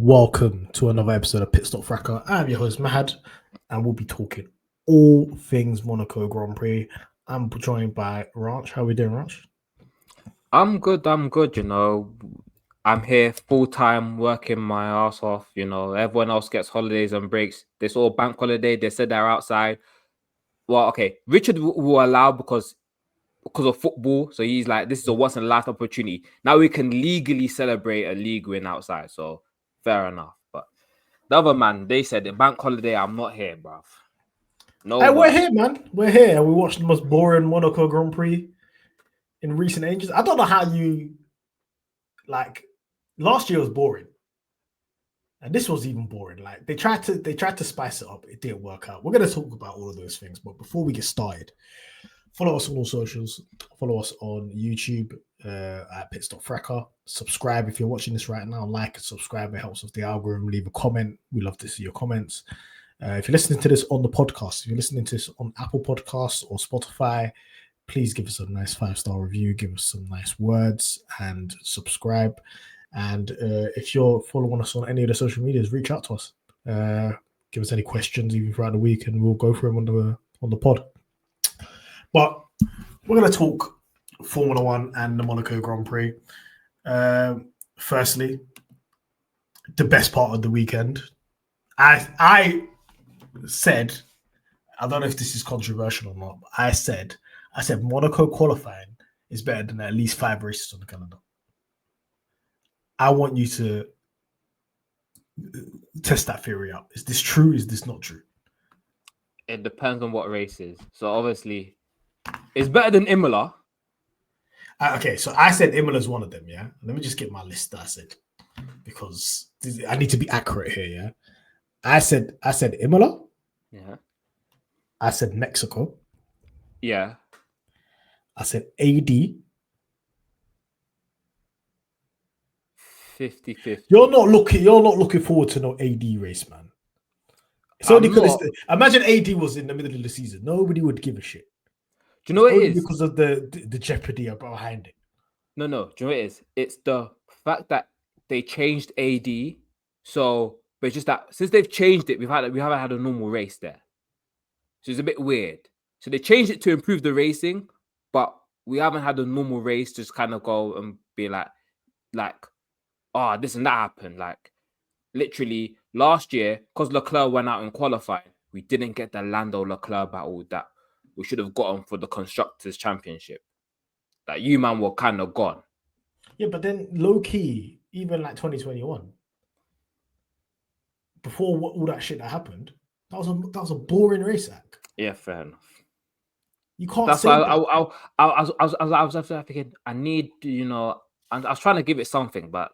Welcome to another episode of Pitstop Fracas. I'm your host Mahad, and we'll be talking all things Monaco Grand Prix. I'm joined by Ranch. How are we doing, Ranch? I'm good. I'm here full time working my ass off. Everyone else gets holidays and breaks. This all bank holiday. They said they're outside. Well, okay. Richard will allow because of football. So he's like, this is a once in a lifetime opportunity. Now we can legally celebrate a league win outside. So fair enough. But the other man, they said the bank holiday. I'm not here, bruv. No, hey, we're here, man. We're here. We watched the most boring Monaco Grand Prix in recent ages. I don't know how you last year was boring. And this was even boring. Like they tried to spice it up. It didn't work out. We're gonna talk about all of those things, but before we get started, follow us on all socials. Follow us on YouTube at Pitstop Fracas. Subscribe if you're watching this right now. Like and subscribe. It helps with the algorithm. Leave a comment. We love to see your comments. If you're listening to this on the podcast, if you're listening to this on Apple Podcasts or Spotify, please give us a nice 5-star review. Give us some nice words and subscribe. And if you're following us on any of the social medias, reach out to us. Give us any questions even throughout the week, and we'll go through them on the pod. But we're going to talk Formula One and the Monaco Grand Prix. Firstly, the best part of the weekend. I said, I don't know if this is controversial or not, but I said Monaco qualifying is better than at least 5 races on the calendar. I want you to test that theory out. Is this true? Is this not true? It depends on what race is. So obviously, it's better than Imola. Okay, so I said Imola's one of them, yeah? Let me just get my list that I said, because I need to be accurate here, yeah? I said Imola. Yeah. I said Mexico. Yeah. I said AD. 50-50. You're not looking forward to no AD race, man. It's only because imagine AD was in the middle of the season. Nobody would give a shit. Do you know what it is? Because of the jeopardy behind it. No. Do you know what it is? It's the fact that they changed AD. So, but it's just that since they've changed it, we haven't had a normal race there. So it's a bit weird. So they changed it to improve the racing, but we haven't had a normal race. Just kind of go and be like, oh, this and that happened. Like, literally last year, because Leclerc went out in qualifying, we didn't get the Lando Leclerc battle that we should have gotten for the Constructors' Championship. That you, man, were kind of gone. Yeah, but then low-key, even like 2021, before all that shit that happened, that was a boring race act. Yeah, fair enough. You can't That's say why that. I was thinking, I need, I was trying to give it something, but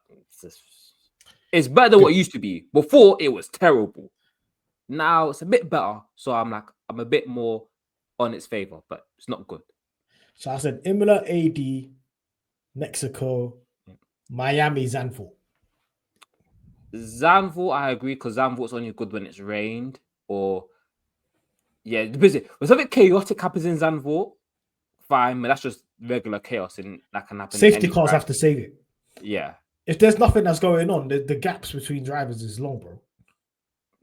it's better than what it used to be. Before, it was terrible. Now, it's a bit better. So I'm a bit more on its favor, but it's not good. So I said Imola, AD, Mexico, Miami, Zandvoort. Zandvoort, I agree, because Zandvoort's only good when it's rained or... Yeah, busy. When something chaotic happens in Zandvoort, fine, but that's just regular chaos and that can happen. Safety cars have to save it. Yeah. If there's nothing that's going on, the gaps between drivers is long, bro.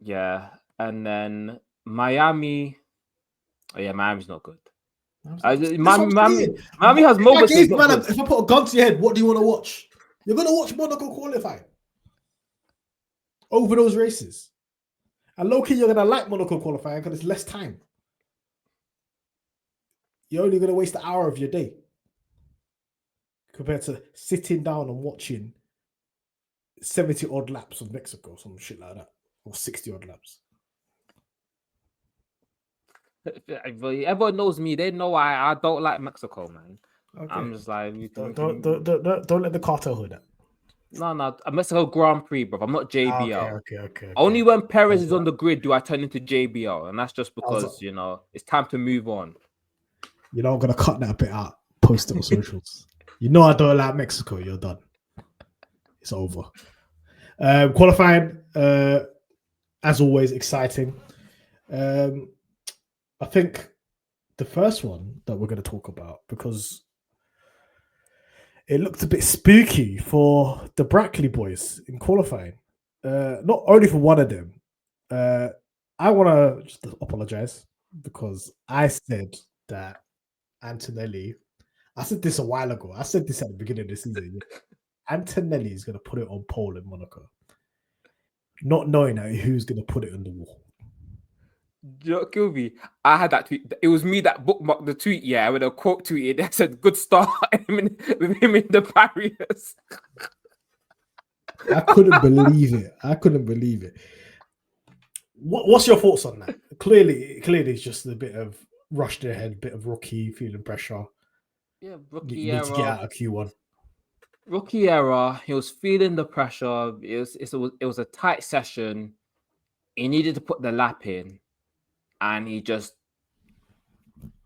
Yeah. And then Miami. Oh, yeah, Miami's not good. Miami has moments. If I put a gun to your head, what do you want to watch? You're going to watch Monaco qualifying over those races. And low-key, you're going to like Monaco qualifying because it's less time. You're only going to waste an hour of your day compared to sitting down and watching 70-odd laps of Mexico, some shit like that, or 60-odd laps. Everyone knows me. They know I don't like Mexico, man. Okay. I'm just like... Don't let the cartel hear that. No, a Mexico Grand Prix, bro. I'm not JBL. Okay. Only when Perez is on the grid do I turn into JBL, and that's just because it's time to move on. You're not gonna cut that bit out. Post it on socials. You know I don't like Mexico. You're done. It's over. Qualifying, as always, exciting. I think the first one that we're going to talk about, because it looked a bit spooky for the Brackley boys in qualifying. not only for one of them. I want to just apologize because I said that Antonelli. I said this a while ago. I said this at the beginning of the season. Antonelli is going to put it on pole in Monaco, not knowing that who's going to put it on the wall. You know what killed me? I had that tweet. It was me that bookmarked the tweet, yeah, with a quote tweet. That said, good start with him in the barriers. I couldn't believe it. I couldn't believe it. What's your thoughts on that? Clearly, it's just a bit of rushed ahead, bit of rookie feeling pressure. Yeah, You rookie need to get era. out of Q1. Rookie era. He was feeling the pressure. It was a tight session. He needed to put the lap in, and he just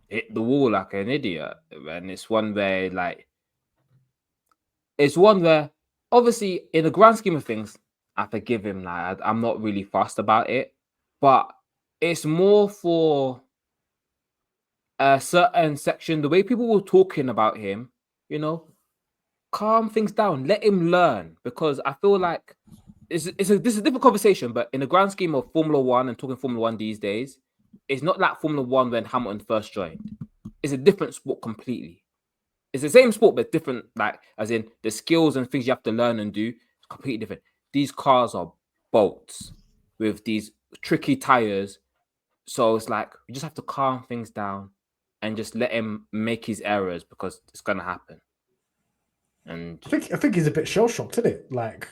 hit the wall like an idiot. And it's one where obviously in the grand scheme of things, I forgive him. Like I'm not really fussed about it, but it's more for a certain section. The way people were talking about him, you know, calm things down. Let him learn, because I feel like this is a different conversation. But in the grand scheme of Formula One and talking Formula One these days, it's not like Formula One when Hamilton first joined. It's a different sport completely. It's the same sport, but different, like as in the skills and things you have to learn and do, it's completely different. These cars are bolts with these tricky tires. So it's like you just have to calm things down and just let him make his errors, because it's gonna happen. And I think he's a bit shell shocked, isn't it? Like,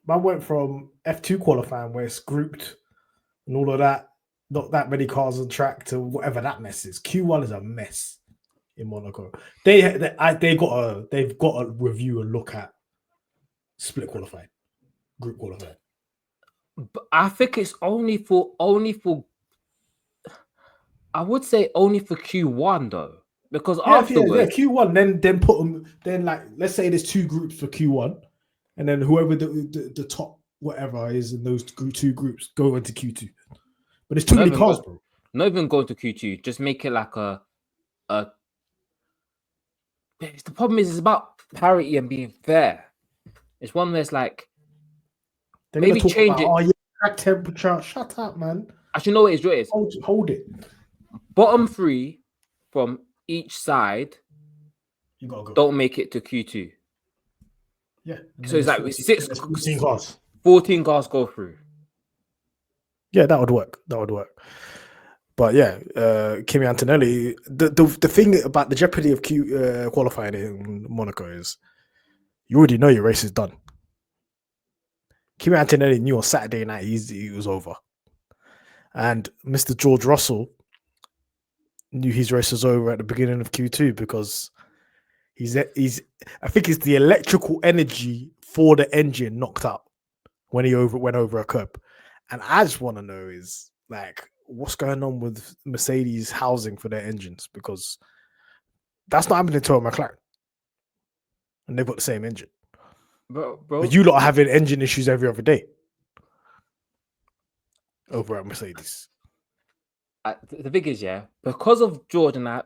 man went from F2 qualifying where it's grouped and all of that, not that many cars on track, to whatever that mess is. Q1 is a mess in Monaco. They've got to review and look at split qualifying, group qualifying. but I think it's only for I would say only for Q1 though, because afterwards, Q1. Then put them. Then like let's say there's two groups for Q1, and then whoever the top whatever is in those two groups go into Q2. But there's too many cars, bro. Not even going to Q2. Just make it like a. The problem is, it's about parity and being fair. It's one where it's like They're maybe change it. Oh yeah, track temperature. Shut up, man. Actually, know what it is. Hold it. Bottom three from each side. You gotta go. Don't make it to Q2. Yeah. So it's like 14 cars. 14 cars go through. Yeah, that would work. But yeah, Kimi Antonelli. The thing about the jeopardy of qualifying in Monaco is you already know your race is done. Kimi Antonelli knew on Saturday night he was over, and Mr. George Russell knew his race was over at the beginning of Q2 because he's I think it's the electrical energy for the engine knocked out when he went over a curb. And I just want to know is like what's going on with Mercedes housing for their engines, because that's not happening to a McLaren, and they've got the same engine. Bro. But you lot are having engine issues every other day over at Mercedes. The thing is, yeah, because of George and I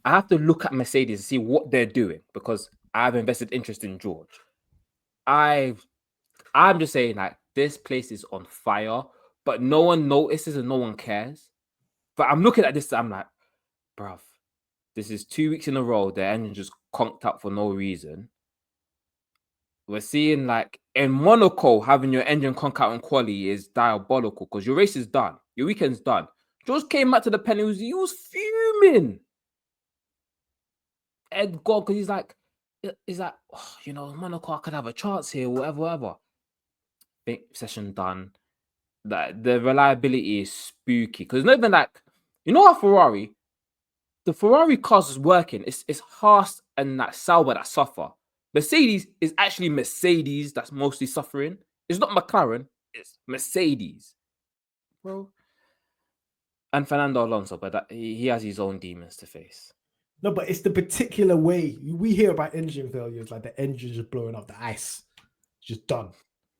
have to look at Mercedes to see what they're doing, because I have invested interest in George. I'm just saying, like, this place is on fire, but no one notices and no one cares. But I'm looking at this, I'm like, bruv, this is 2 weeks in a row the engine just conked up for no reason. We're seeing, like, in Monaco, having your engine conk out on quali is diabolical, because your race is done. Your weekend's done. George came back to the pen. He was fuming. Ed gone, because he's like, oh, you know, Monaco, I could have a chance here, whatever. Big session done. Like, the reliability is spooky, because not even like, you know, the Ferrari cars is working. It's Haas and that Sauber that suffer. Mercedes is actually Mercedes that's mostly suffering. It's not McLaren, it's Mercedes, bro. And Fernando Alonso, but he has his own demons to face. No, but it's the particular way we hear about engine failures, like the engine just blowing up, the ice just done.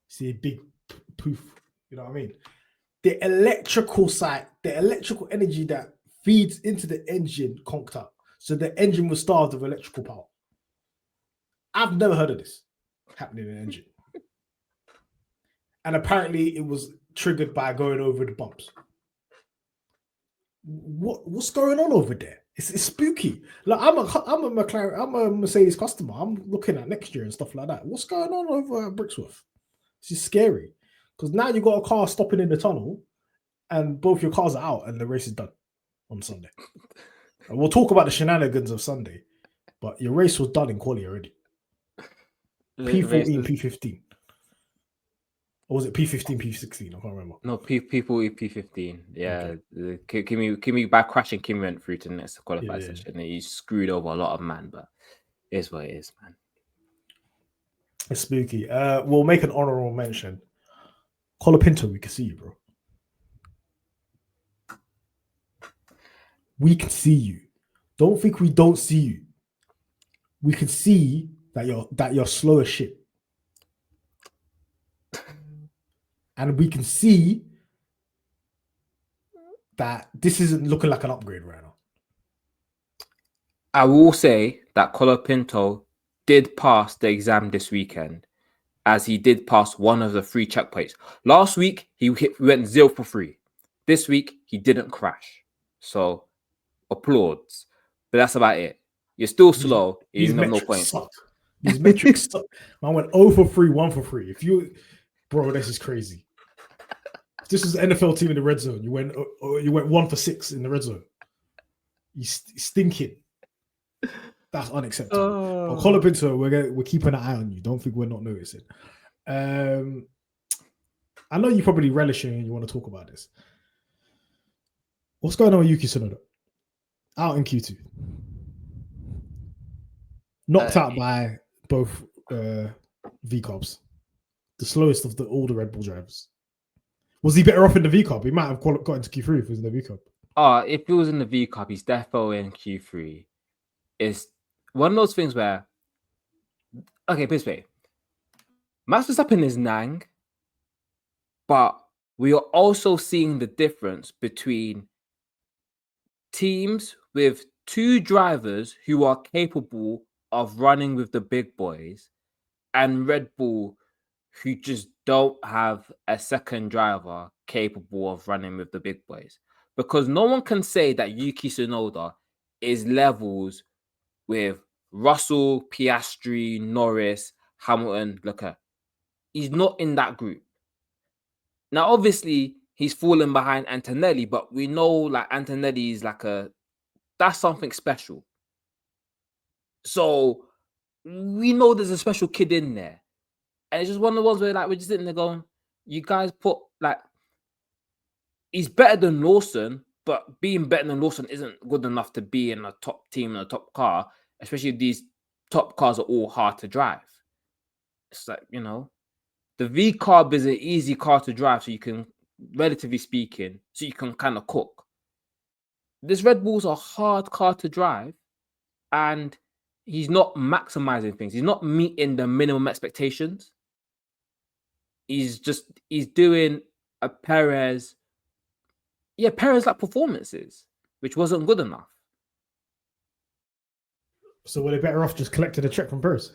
See a big poof, you know what I mean? The electrical side, the electrical energy that feeds into the engine conked up, so the engine was starved of electrical power. I've never heard of this happening in an engine. and apparently it was triggered by going over the bumps. What's going on over there? It's spooky. Like I'm a McLaren, I'm a Mercedes customer. I'm looking at next year and stuff like that. What's going on over at Brixworth? This is scary because now you got a car stopping in the tunnel, and both your cars are out, and the race is done on Sunday. And we'll talk about the shenanigans of Sunday, but your race was done in Quali already. P14, P15. Or was it P15, P16? I can't remember. No, people P15. Yeah. Okay. Kimi by crashing, Kimi went through to the next qualified session. He screwed over a lot of man, but it is what it is, man. It's spooky. We'll make an honorable mention. Colapinto, we can see you, bro. We can see you. Don't think we don't see you. We can see that you're slow as shit. And we can see that this isn't looking like an upgrade right now. I will say that Colapinto did pass the exam this weekend, as he did pass one of the 3 checkpoints. Last week, he went 0 for 3. This week, he didn't crash. So, applauds. But that's about it. You're still slow. You have no point. These metrics suck. I went 0 for 3, 1 for 3. Bro, this is crazy. If this is an NFL team in the red zone, you went 1 for 6 in the red zone. You stinking. That's unacceptable. But Colapinto, we're keeping an eye on you. Don't think we're not noticing. I know you're probably relishing and you want to talk about this. What's going on with Yuki Tsunoda? Out in Q2. Knocked out by both V-Cubs. The slowest of all the Red Bull drivers. Was he better off in the V-Cup? He might have got into Q3 if he was in the V-Cup. If he was in the V-Cup, he's definitely in Q3. It's one of those things where, okay, this way, Max Verstappen is Nang, but we are also seeing the difference between teams with 2 drivers who are capable of running with the big boys and Red Bull who just don't have a second driver capable of running with the big boys. Because no one can say that Yuki Tsunoda is levels with Russell, Piastri, Norris, Hamilton, Leclerc. He's not in that group. Now, obviously, he's fallen behind Antonelli, but we know like Antonelli is that's something special. So we know there's a special kid in there. And it's just one of the ones where we're just sitting there going, you guys put he's better than Lawson, but being better than Lawson isn't good enough to be in a top team in a top car, especially if these top cars are all hard to drive. It's like, the V carb is an easy car to drive, so you can, relatively speaking, so you can kind of cook. This Red Bull's a hard car to drive, and he's not maximizing things. He's not meeting the minimum expectations. He's doing a Perez like performances, which wasn't good enough. So were they better off just collecting a check from Perez?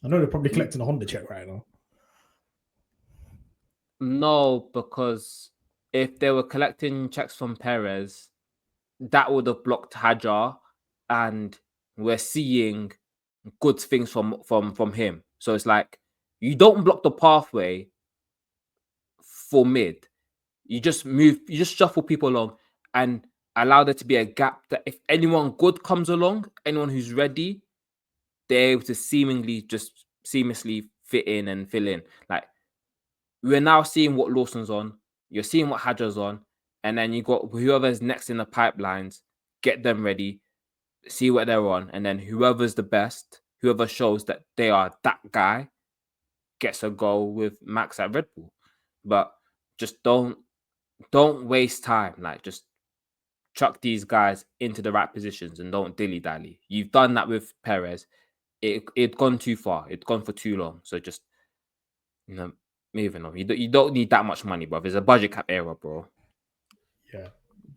I know they're probably collecting a Honda check right now. No, because if they were collecting checks from Perez, that would have blocked Hadjar, and we're seeing good things from him. So it's like, you don't block the pathway for mid. You just shuffle people along and allow there to be a gap that if anyone good comes along, anyone who's ready, they're able to seamlessly fit in and fill in. Like, we're now seeing what Lawson's on, you're seeing what Hadjar's on, and then you got whoever's next in the pipelines, get them ready, see what they're on, and then whoever's the best, whoever shows that they are that guy, gets a go with Max at Red Bull. But just don't waste time. Like, just chuck these guys into the right positions and don't dilly-dally. You've done that with Perez. It'd gone too far. It'd gone for too long. So just, moving on. You don't need that much money, bro. It's a budget cap era, bro. Yeah,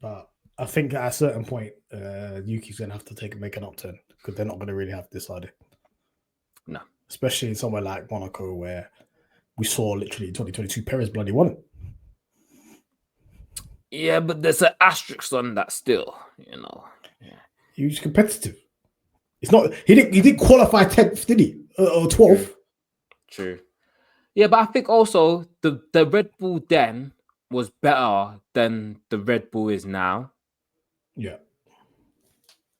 but I think at a certain point, Yuki's going to have to make an upturn because they're not going to really have this, are they? No. Especially in somewhere like Monaco where we saw literally in 2022, Perez bloody won it. Yeah, but there's an asterisk on that still, you know. Yeah. He was competitive. It's not. He didn't qualify 10th, did he? Or 12th? True. Yeah, but I think also the Red Bull then was better than the Red Bull is now. Yeah.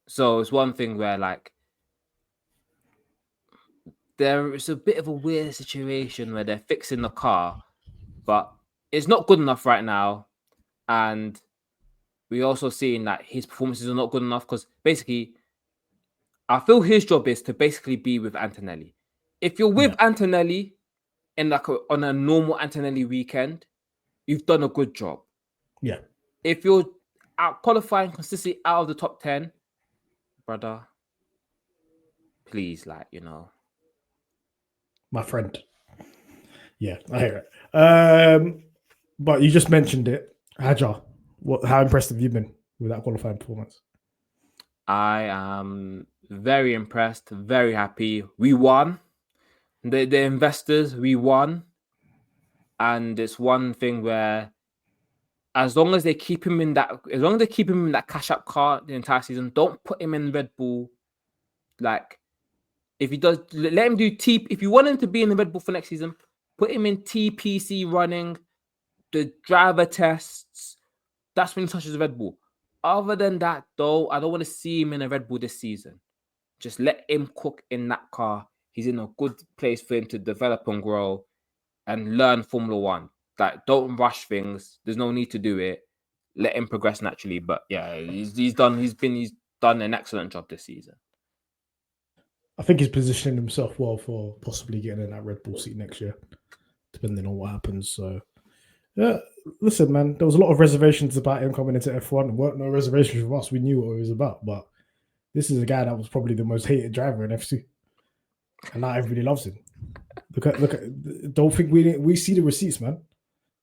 So it's one thing where like there is a bit of a weird situation where they're fixing the car, but it's not good enough right now. And we also seeing that his performances are not good enough because basically I feel his job is to basically be with Antonelli. If you're with Antonelli in like on a normal Antonelli weekend, you've done a good job. Yeah. If you're out qualifying consistently out of the top 10, brother, please, like, you know. My friend. Yeah, I hear it. But you just mentioned it. Hajar, how impressed have you been with that qualifying performance? I am very impressed, very happy. We won. The investors, we won. And it's one thing where as long as they keep him in that cash up car the entire season, don't put him in Red Bull. Like if he does, let him do T. If you want him to be in the Red Bull for next season, put him in TPC running, the driver tests. That's when he touches the Red Bull. Other than that, though, I don't want to see him in a Red Bull this season. Just let him cook in that car. He's in a good place for him to develop and grow and learn Formula One. Like, don't rush things. There's no need to do it. Let him progress naturally. But yeah, he's done an excellent job this season. I think he's positioning himself well for possibly getting in that Red Bull seat next year, depending on what happens. So, yeah, listen, man, there was a lot of reservations about him coming into F1. There weren't no reservations from us. We knew what it was about. But this is a guy that was probably the most hated driver in FC. And now everybody loves him. Look at. Don't think we see the receipts, man.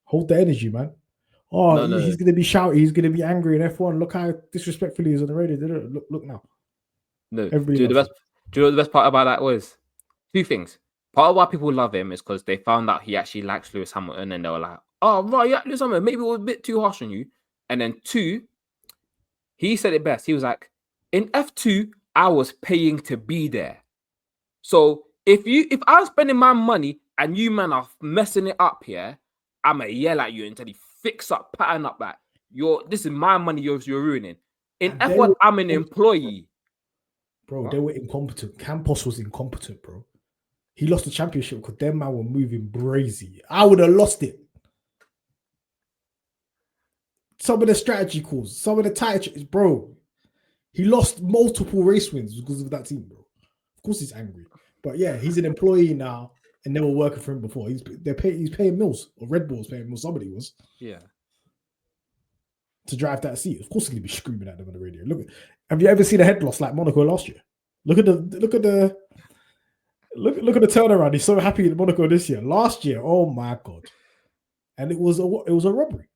Hold the energy, man. Oh, No. he's gonna be shouty. He's gonna be angry in F1. Look how disrespectfully he's on the radio. Look now. No, Everybody do you know what the best part about that was? Two things. Part of why people love him is because they found out he actually likes Lewis Hamilton, and they were like, "Oh, right, yeah, Lewis Hamilton. Maybe it was a bit too harsh on you." And then two, he said it best. He was like, "In F2, I was paying to be there. So if I'm spending my money and you man are messing it up here, I'ma yell at you until you fix up, pattern up that this is my money you're ruining. In F1, I'm an employee." Bro, they were incompetent. Campos was incompetent, bro. He lost the championship because them man were moving brazy. I would have lost it. Some of the strategy calls, some of the title, bro. He lost multiple race wins because of that team, bro. Of course he's angry. But yeah, he's an employee now and they were working for him before. He's paying Mills, or Red Bull's paying Mills, somebody was. Yeah. To drive that seat. Of course he's gonna be screaming at them on the radio. Look, have you ever seen a head loss like Monaco last year? Look at the turnaround. He's so happy in Monaco this year. Last year, oh my god. And it was a robbery.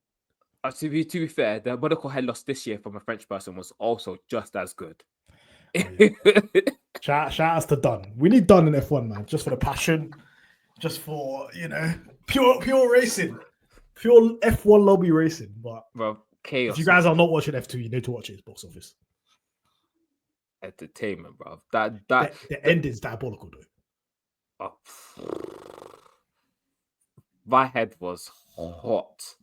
To be fair, the Monaco head loss this year from a French person was also just as good. Oh, yeah. Shout outs to Dunn. We need Dunn in F1, man, just for the passion, just for pure racing, pure F1 lobby racing. But bro, chaos. If you guys are not watching F2, you need to watch it. It's box office entertainment, bro. The end is diabolical, though. My head was hot.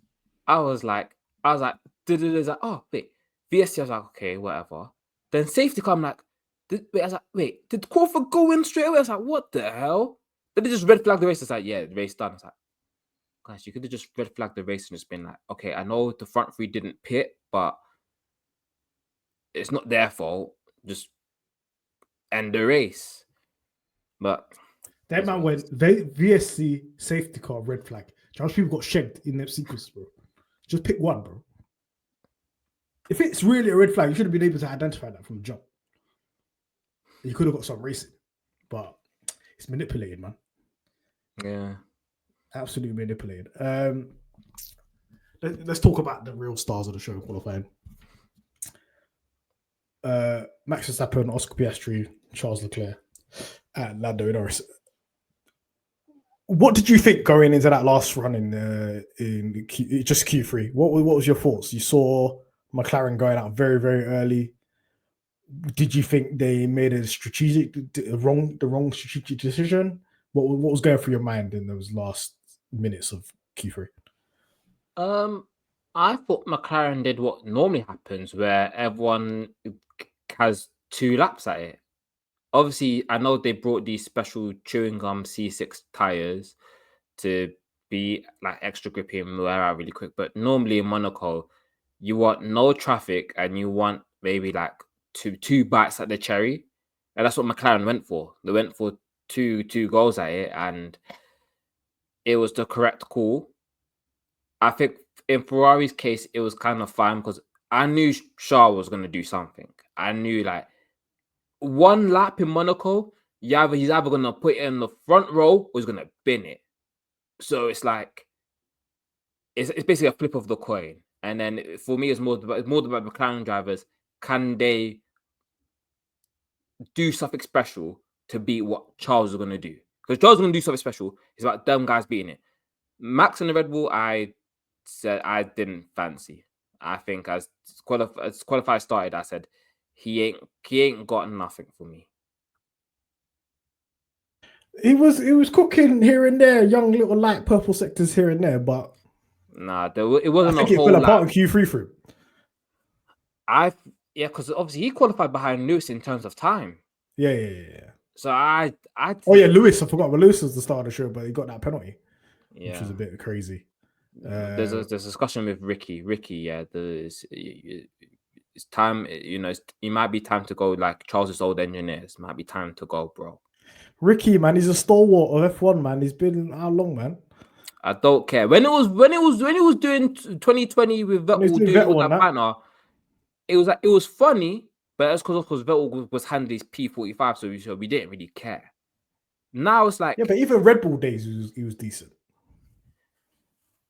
I was like, oh wait, VSC. I was like, okay, whatever. Then safety car, I'm like, did Crawford go in straight away? I was like, what the hell? Then they just red flag the race. It's like, yeah, the race done. I was like, guys, you could have just red flagged the race and just been like, okay, I know the front three didn't pit, but it's not their fault. Just end the race. But that man went VSC safety car red flag. How much people got shagged in that sequence, bro? Just pick one, bro. If it's really a red flag, you should have been able to identify that from the jump. You could have got some racing, but it's manipulated, man. Yeah, absolutely manipulated. Let's talk about the real stars of the show qualifying. Max Verstappen, Oscar Piastri, Charles Leclerc, and Lando Norris. What did you think going into that last run in just Q3? What was your thoughts? You saw McLaren going out very, very early. Did you think they made a the wrong strategic decision? What was going through your mind in those last minutes of Q3? I thought McLaren did what normally happens, where everyone has 2 laps at it. Obviously, I know they brought these special chewing gum C6 tires to be like extra grippy and wear out really quick. But normally in Monaco, you want no traffic and you want maybe like two bites at the cherry, and that's what McLaren went for. They went for two goals at it, and it was the correct call. I think in Ferrari's case, it was kind of fine because I knew Charles was going to do something. I knew like one lap in Monaco, he's either going to put it in the front row or he's going to bin it. So it's like, it's basically a flip of the coin. And then for me, it's more about McLaren drivers. Can they do something special to beat what Charles is going to do? Because Charles is going to do something special. It's about them guys beating it. Max and the Red Bull, I said I didn't fancy. I think as qualified started, I said he ain't got nothing for me. He was cooking here and there, young little light purple sectors here and there, but nah, it wasn't. I think it fell apart in Q3 for him. Because obviously he qualified behind Lewis in terms of time. Yeah. So I Lewis. I forgot. Well, Lewis was the star of the show, but he got that penalty, which was a bit crazy. There's a discussion with Ricky. Yeah, it's time. It might be time to go. Like Charles's old engineers, might be time to go, bro. Ricky, man, he's a stalwart of F1, man. He's been how long, man? I don't care. When he was doing 2020 with Vettel doing all that banner, it was funny, but that's because Vettel was handling his P45, so we didn't really care. Now it's like, yeah, but even Red Bull days, he was decent.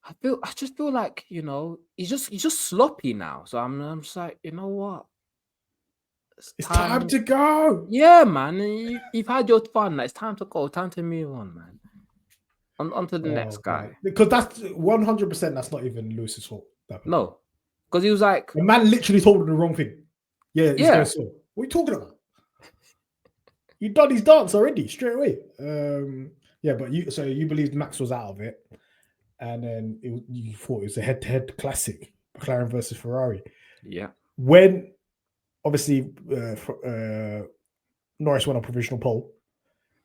I just feel like he's just sloppy now. So I'm just like, you know what? It's time to go. Yeah, man. You've had your fun. Like, it's time to go. Time to move on, man. On to the next guy. Man. Because that's 100%. That's not even Lewis's fault. No, because he was like, the man literally told him the wrong thing. Yeah, he's going slow. What are you talking about? You done his dance already straight away. But you believed Max was out of it, and then you thought it was a head-to-head classic, McLaren versus Ferrari. Yeah. When obviously Norris went on provisional pole,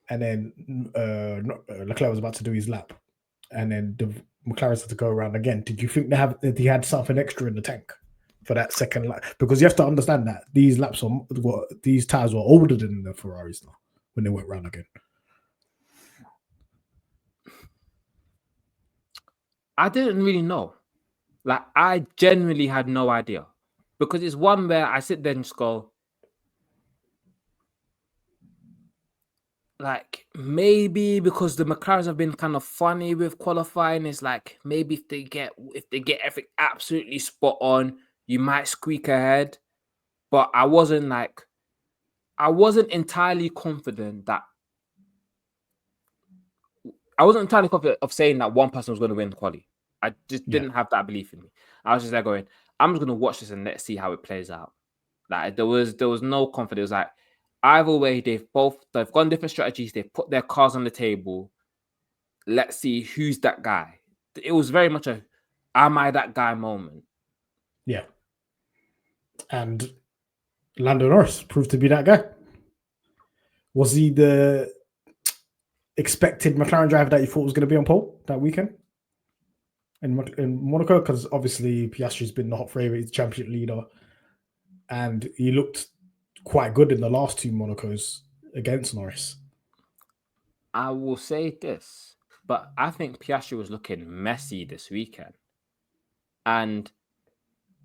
and then Leclerc was about to do his lap, and then the McLaren had to go around again. Did you think he had something extra in the tank for that second lap? Because you have to understand that these tires were older than the Ferraris now when they went round again. I didn't really know. Like, I genuinely had no idea. Because it's one where I sit there and just go, like, maybe because the McLarens have been kind of funny with qualifying, it's like maybe if they get everything absolutely spot on, you might squeak ahead. But I wasn't entirely confident of saying that one person was going to win Quali. I just didn't have that belief in me. I was just there going, I'm just going to watch this and let's see how it plays out. Like, there was no confidence. Like, either way, they've gone different strategies. They've put their cards on the table. Let's see who's that guy. It was very much a am I that guy moment. Yeah. And Lando Norris proved to be that guy. Was he the expected McLaren driver that you thought was going to be on pole that weekend in Monaco? Because obviously Piastri's been the hot favorite, he's the championship leader, and he looked quite good in the last 2 Monacos against Norris. I will say this, but I think Piastri was looking messy this weekend. And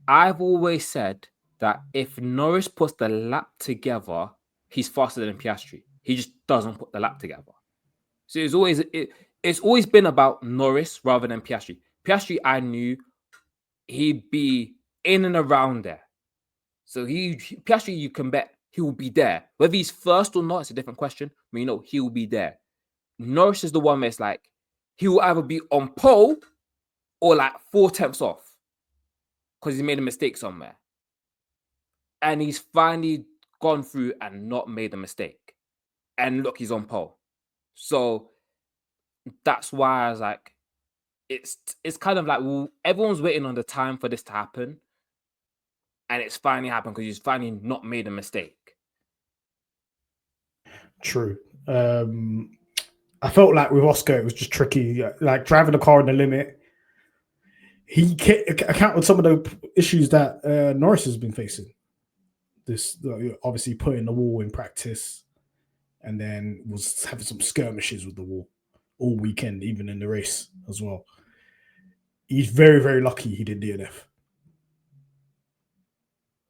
I've always said that if Norris puts the lap together, he's faster than Piastri. He just doesn't put the lap together. So it's always been about Norris rather than Piastri. Piastri, I knew he'd be in and around there. So Piastri, you can bet he will be there. Whether he's first or not, it's a different question. But he will be there. Norris is the one where it's like, he will either be on pole or like 4/10 off because he made a mistake somewhere. And he's finally gone through and not made a mistake. And look, he's on pole. So that's why I was like, it's kind of like, well, everyone's waiting on the time for this to happen. And it's finally happened because he's finally not made a mistake. True. I felt like with Oscar, it was just tricky. Like driving the car in the limit, he accounted some of the issues that Norris has been facing. This obviously putting the wall in practice, and then was having some skirmishes with the wall all weekend, even in the race as well. He's very, very lucky he did DNF.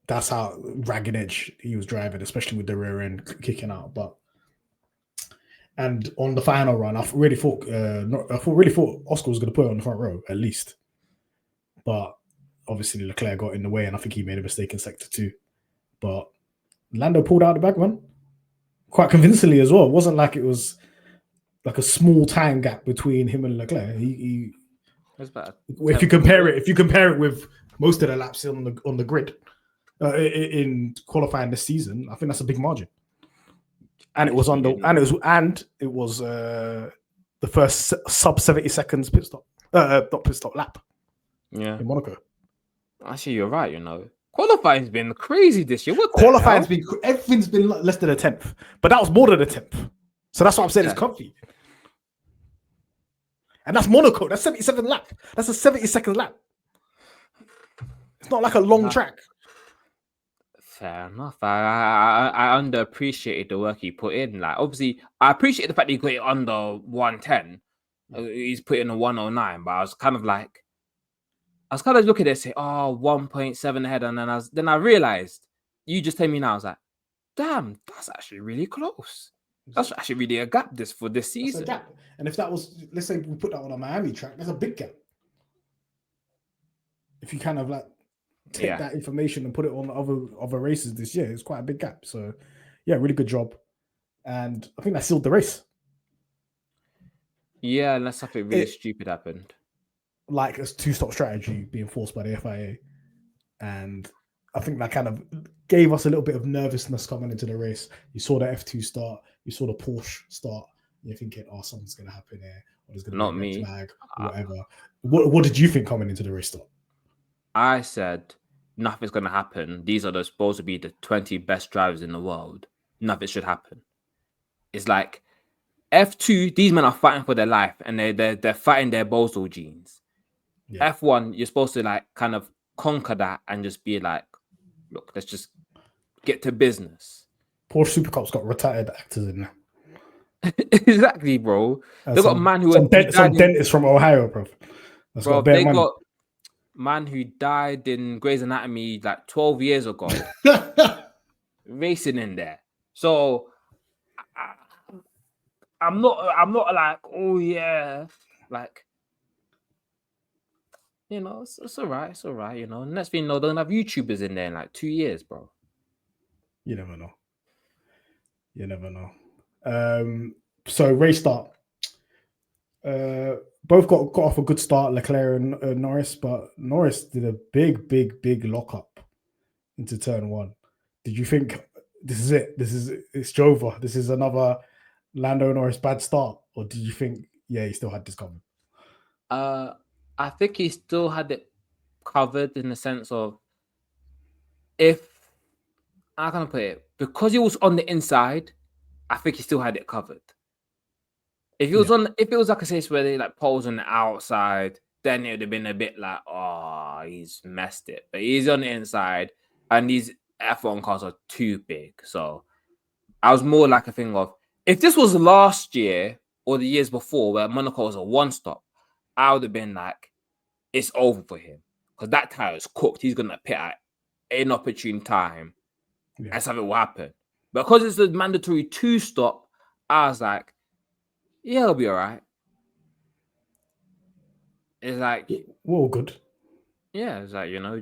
That's how ragged edge he was driving, especially with the rear end kicking out. And on the final run, I really thought Oscar was going to put it on the front row at least, but obviously Leclerc got in the way, and I think he made a mistake in sector 2. But Lando pulled out the back one quite convincingly as well. It wasn't like it was like a small time gap between him and Leclerc. If you compare it with most of the laps on the grid in qualifying this season, I think that's a big margin. And it was the first sub 70 seconds pit stop, not pit stop lap. Yeah, in Monaco. Actually, you're right. You know, qualifying's been crazy this year. Everything's been less than a 10th, but that was more than a 10th. So that's what I'm saying. It's comfy, and that's Monaco. That's 77 lap. That's a 70-second lap. It's not like a long track. Fair enough. I underappreciated the work he put in. Like, obviously, I appreciate the fact that he got it under 110. He's put in a 109, but I was kind of looking at it and say, 1.7 ahead. And then I realized, you just tell me now, I was like, damn, that's actually really close. That's actually really a gap for this season. That's a gap. And if that was, let's say we put that on a Miami track, that's a big gap. If you kind of like take that information and put it on other races this year, it's quite a big gap. So yeah, really good job. And I think that sealed the race. Yeah, unless something really stupid happened. Like a 2-stop strategy being forced by the FIA. And I think that kind of gave us a little bit of nervousness coming into the race. You saw the F2 start, you saw the Porsche start, and you're thinking, something's going to happen here, or there's going to be a flag, or whatever. What did you think coming into the race start? I said, nothing's going to happen. These are supposed to be the 20 best drivers in the world. Nothing should happen. It's like F2, these men are fighting for their life, and they're fighting their bozo genes. Yeah. F1, you're supposed to like kind of conquer that and just be like, look, let's just get to business. Porsche Supercup's got retired actors in there. Exactly, bro. They got a man who some dentist from Ohio, bro. They got man who died in Grey's Anatomy like 12 years ago, racing in there. So I'm not like, oh yeah, like, you know, it's all right, you know. Next thing you know, they'll have YouTubers in there in like 2 years, bro. You never know. So race start. Both got off a good start, Leclerc and Norris, but Norris did a big lockup into turn 1. Did you think this is it? It's Jova. This is another Lando Norris bad start, or did you think, he still had this coming? I think he still had it covered in the sense of, if I can't put it, because he was on the inside, I think he still had it covered. If it was like a case where they like poles on the outside, then it would have been a bit like, he's messed it. But he's on the inside, and these F1 cars are too big. So I was more like a thing of, if this was last year or the years before where Monaco was a 1-stop, I would have been like, it's over for him. Because that tire is cooked. He's going to pit at an opportune time. And something will happen. Because it's a mandatory 2-stop, I was like, yeah, it'll be all right. It's like, well, good. Yeah, it's like, you know,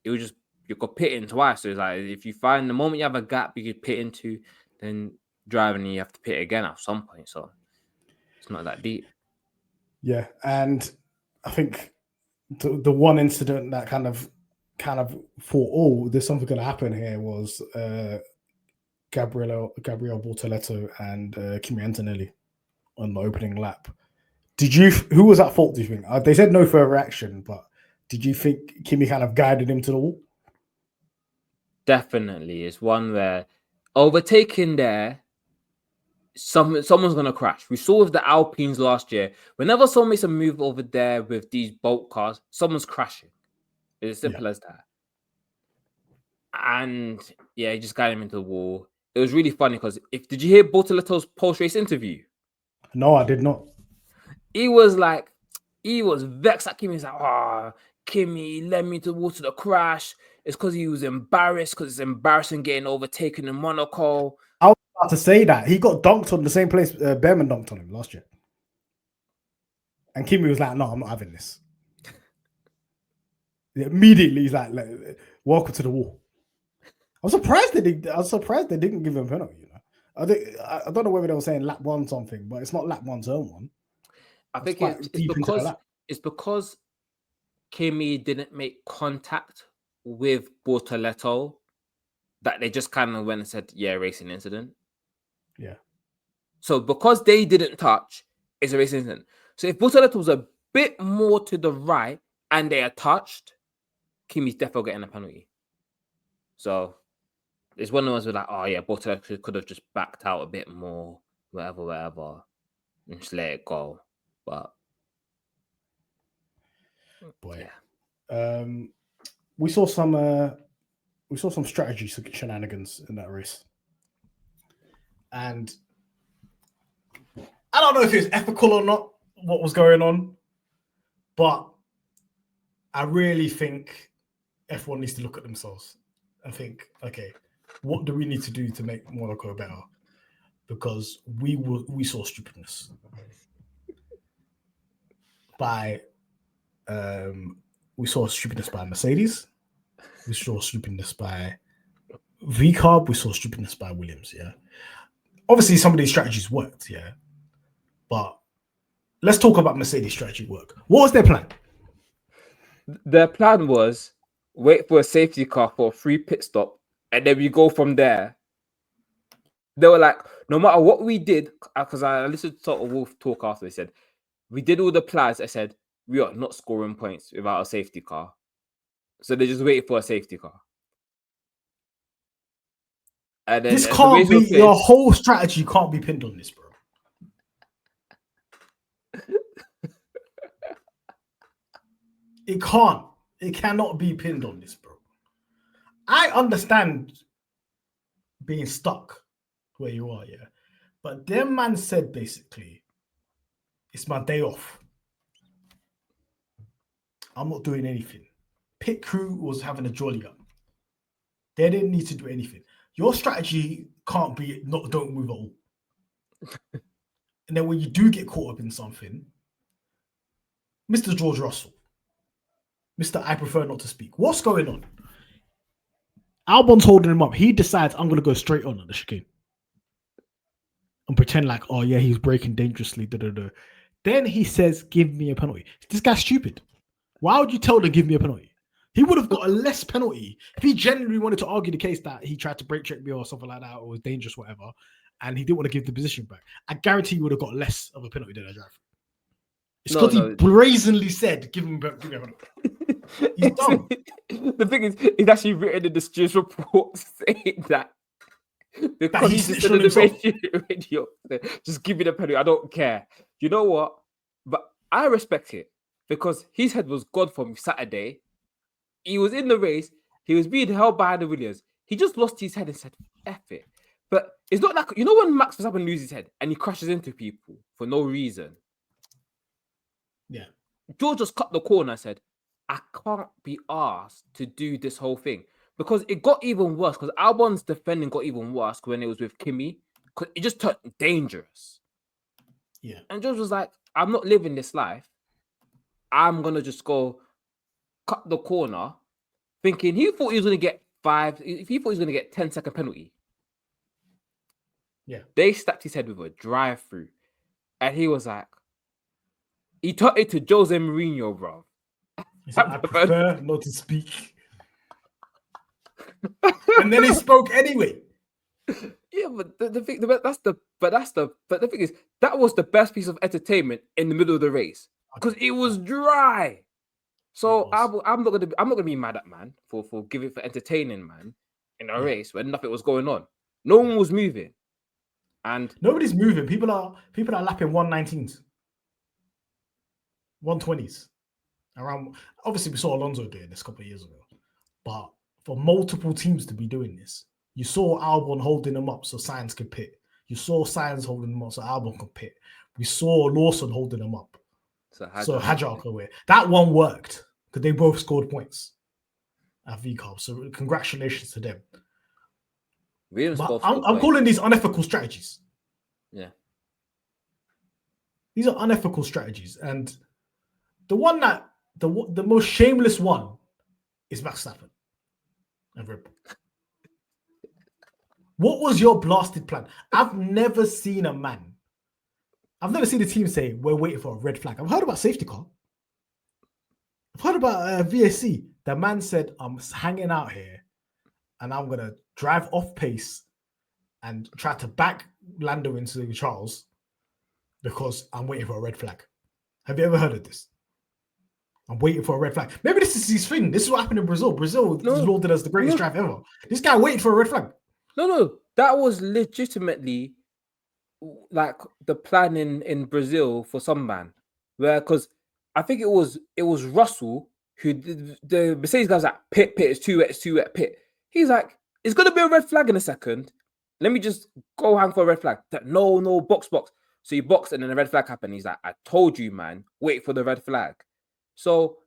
you could pit in twice. So it's like, if you find the moment you have a gap you could pit into, then driving you have to pit again at some point. So it's not that deep. Yeah, and I think the one incident that kind of thought, oh, there's something going to happen here was Gabriel Bortoleto and Kimi Antonelli on the opening lap. Who was at fault, do you think? They said no further action, but did you think Kimi kind of guided him to the wall? Definitely. It's one where overtaking there, someone's gonna crash. We saw with the Alpines last year. Whenever someone makes a move over there with these bolt cars, someone's crashing. It's as simple as that. And yeah, he just got him into the wall. It was really funny because did you hear Bortoleto's post-race interview? No, I did not. He was vexed at Kimi. He's like, Kimi led me towards the crash. It's because he was embarrassed because it's embarrassing getting overtaken in Monaco. I was about to say that. He got dunked on the same place Behrman dunked on him last year. And Kimi was like, no, I'm not having this. Immediately, he's like, welcome to the wall. I'm surprised they didn't give him a penalty. You know, I don't know whether they were saying lap one something, but it's not lap one, turn one. I think it's because Kimi didn't make contact with Bortoleto that they just kind of went and said, yeah, racing incident. Yeah. So because they didn't touch, it's a racing incident. So if Bortoleto was a bit more to the right and they are touched, Kimi's definitely getting a penalty. So it's one of those where like, oh yeah, Bortoleto could have just backed out a bit more, whatever, and just let it go. But boy, yeah. We saw some strategy shenanigans in that race, and I don't know if it's ethical or not what was going on, but I really think F1 needs to look at themselves and think, okay, what do we need to do to make Monaco better? Because we saw stupidness by Mercedes, we saw stupidness by VCarb, we saw stupidness by Williams. Yeah, obviously some of these strategies worked. Yeah, but let's talk about Mercedes strategy work. What was their plan? Their plan was wait for a safety car for a free pit stop, and then we go from there. They were like, no matter what we did, because I listened to Total Wolf talk after, they said, we did all the plans. I said, we are not scoring points without a safety car. So they just waited for a safety car. And then This can't be, your whole strategy can't be pinned on this, bro. It can't. It cannot be pinned on this, bro. I understand being stuck where you are, yeah. But their man said basically, it's my day off. I'm not doing anything. Pit crew was having a jolly up. They didn't need to do anything. Your strategy can't be don't move at all. And then when you do get caught up in something, Mr. George Russell, Mr. I prefer not to speak. What's going on? Albon's holding him up. He decides I'm going to go straight on at the chicane and pretend like, oh yeah, he's braking dangerously. Then he says, give me a penalty. This guy's stupid. Why would you tell them give me a penalty? He would have got a less penalty if he genuinely wanted to argue the case that he tried to brake check me or something like that, or was dangerous, whatever, and he didn't want to give the position back. I guarantee he would have got less of a penalty than a driver. It's because he brazenly said, give me a penalty. He's dumb. The thing is, he's actually written in the stewards report saying that because he's just in the radio, just give me the penalty. I don't care. You know what? But I respect it because his head was gone from Saturday. He was in the race. He was being held by the Williams. He just lost his head and said, F it. But it's not like, you know when Max Verstappen loses his head and he crashes into people for no reason? Yeah. George just cut the corner and said, I can't be asked to do this whole thing. Because it got even worse. Because Albon's defending got even worse when it was with Kimi. Because it just turned dangerous. Yeah. And George was like, I'm not living this life. I'm going to just go cut the corner. Thinking he thought he was going to get 5. He thought he was going to get 10-second penalty. Yeah. They slapped his head with a drive-through. And he was like, He taught it to Jose Mourinho, bro. He said, I prefer not to speak. And then he spoke anyway. Yeah, but the thing, but the thing is, that was the best piece of entertainment in the middle of the race because it was dry. So I'm not gonna be mad at man for giving for entertaining man in a race when nothing was going on. No one was moving, and nobody's moving. People are lapping 119s, 120s. Around, obviously, we saw Alonso doing this a couple of years ago, but for multiple teams to be doing this, you saw Albon holding them up so Sainz could pit. You saw Sainz holding them up so Albon could pit. We saw Lawson holding them up so Hadjar could win. That one worked because they both scored points at VCAR. So congratulations to them. But I'm calling these unethical strategies. Yeah, these are unethical strategies, and the one that the most shameless one is Verstappen and Red Bull. What was your blasted plan? I've never seen a team say we're waiting for a red flag. I've heard about safety car. I've heard about VSC. The man said, I'm hanging out here and I'm going to drive off pace and try to back Lando into Charles because I'm waiting for a red flag. Have you ever heard of this? I'm waiting for a red flag. Maybe this is his thing. This is what happened in Brazil. Brazil is lauded as the greatest drive ever. This guy waited for a red flag. No. That was legitimately like the plan in Brazil for some man. Where, because I think it was Russell who the Mercedes guys like, pit, it's too wet, pit. He's like, it's going to be a red flag in a second. Let me just go hang for a red flag. No, box. So he boxed and then a red flag happened. He's like, I told you, man, wait for the red flag. So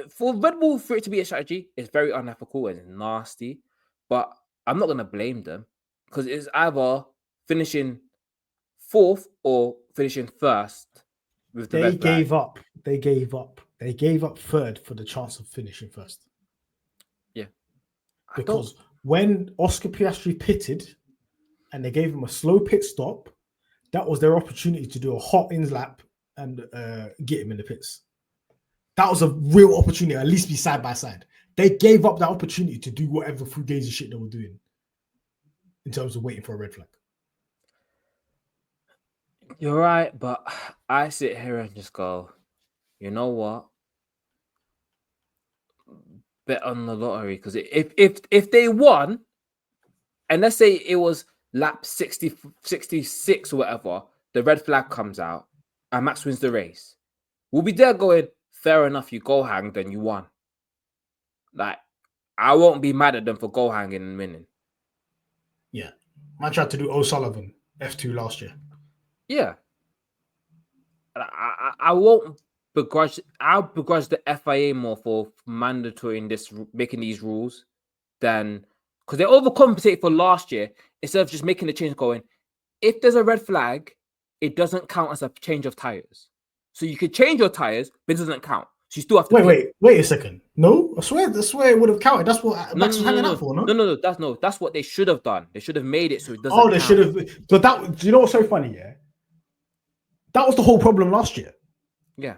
for Red Bull, for it to be a strategy, it's very unethical and nasty. But I'm not going to blame them because it's either finishing fourth or finishing first with the red flag. They gave up third for the chance of finishing first. Yeah. Because when Oscar Piastri pitted and they gave him a slow pit stop, that was their opportunity to do a hot ins lap and get him in the pits. That was a real opportunity, at least be side by side. They gave up that opportunity to do whatever fugazi shit they were doing in terms of waiting for a red flag. You're right, but I sit here and just go, you know what? Bet on the lottery, because if they won, and let's say it was lap 60, 66 or whatever, the red flag comes out and Max wins the race, we'll be there going, fair enough, you go hang, then you won. Like, I won't be mad at them for go hanging and winning. Yeah. I tried to do O'Sullivan F2 last year. Yeah. I won't begrudge. I'll begrudge the FIA more for mandatory this, making these rules, than because they overcompensated for last year instead of just making the change. Going, if there's a red flag, it doesn't count as a change of tires. So you could change your tires, but it doesn't count. So you still have to wait a second. No, I swear it would have counted. That's what Max was hanging out for. No. That's what they should have done. They should have made it so it doesn't. Oh, they should have. But that, do you know what's so funny? Yeah, that was the whole problem last year. Yeah,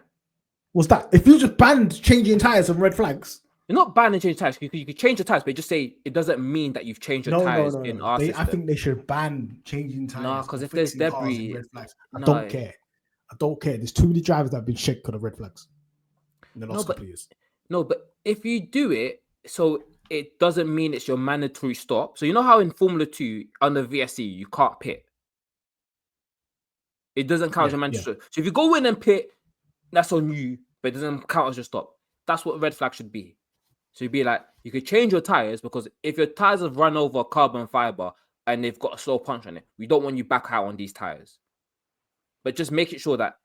was that if you just banned changing tires and red flags? You're not banning changing tires. You could change your tires, but just say it doesn't mean that you've changed your tires in our system. I think they should ban changing tires. No, because if there's debris, red flags. I don't care. There's too many drivers that have been checked because of red flags in the last couple of years. No, but if you do it, so it doesn't mean it's your mandatory stop. So you know how in Formula 2 under VSC you can't pit. It doesn't count as your mandatory stop. So if you go in and pit, that's on you, but it doesn't count as your stop. That's what red flag should be. So you'd be like, you could change your tires, because if your tires have run over carbon fiber and they've got a slow punch on it, we don't want you back out on these tires. But just make it sure that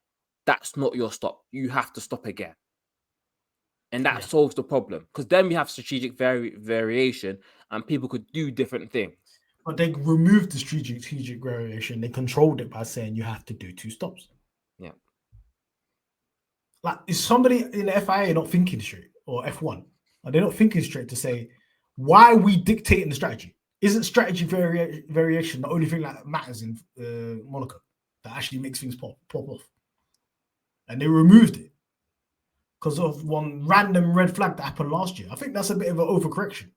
that's not your stop. You have to stop again. And that solves the problem. Because then we have strategic variation and people could do different things. But they removed the strategic variation. They controlled it by saying you have to do 2 stops. Yeah. Like, is somebody in the FIA not thinking straight, or F1? Are they not thinking straight to say, why are we dictating the strategy? Isn't strategy variation the only thing that matters in Monaco that actually makes things pop off? and they removed it because of one random red flag that happened last year. I think that's a bit of an overcorrection.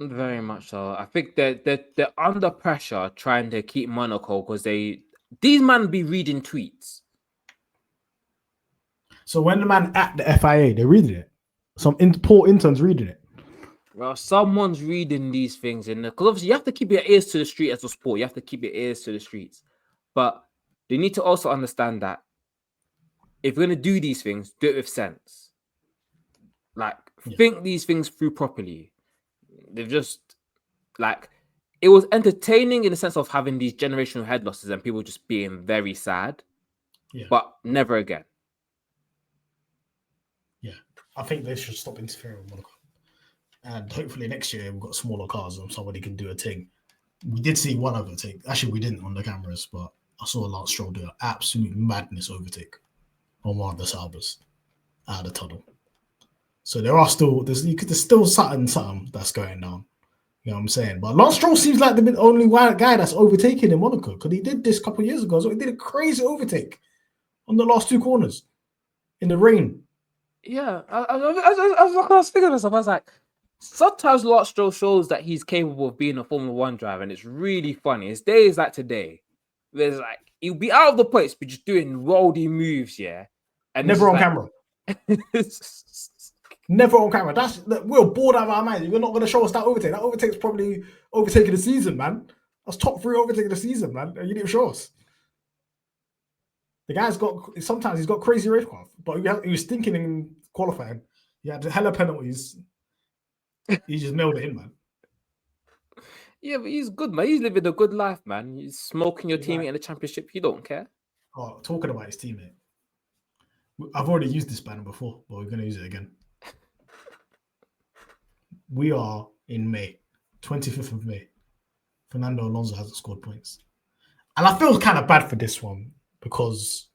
Very much so. I think they're under pressure trying to keep Monaco because these men be reading tweets. So when the man at the FIA, they're reading it. Some poor interns reading it. Well, someone's reading these things because obviously you have to keep your ears to the street as a sport. You have to keep your ears to the streets, but they need to also understand that if we're gonna do these things, do it with sense. Like think these things through properly. They've just it was entertaining in the sense of having these generational head losses and people just being very sad, but never again. Yeah, I think they should stop interfering with Monaco. And hopefully next year we've got smaller cars and somebody can do a thing. We did see one overtake. Actually, we didn't on the cameras, but I saw Lance Stroll do an absolute madness overtake on one of the Saubers out of the tunnel. So there's still something that's going down. You know what I'm saying? But Lance Stroll seems like the only guy that's overtaken in Monaco because he did this a couple of years ago. So he did a crazy overtake on the last two corners in the rain. Yeah, I was thinking of myself. I was like, sometimes Lance Stroll shows that he's capable of being a Formula One driver, and it's really funny. It's days like today, there's he'll be out of the points, but just doing roady moves, yeah. And never on camera. Never on camera. We're bored out of our minds. You're not going to show us that overtake. That overtake's probably overtaking the season, man. That's top 3 overtaking the season, man. You didn't show us. The guy's sometimes he's got crazy racecraft, but he was thinking in qualifying. He had hella penalties. He just nailed it in, man. Yeah, but he's good, man. He's living a good life, man. He's smoking your teammate in the championship. You don't care. Oh, talking about his teammate. I've already used this banner before, but we're going to use it again. We are in May, 25th of May. Fernando Alonso hasn't scored points. And I feel kind of bad for this one because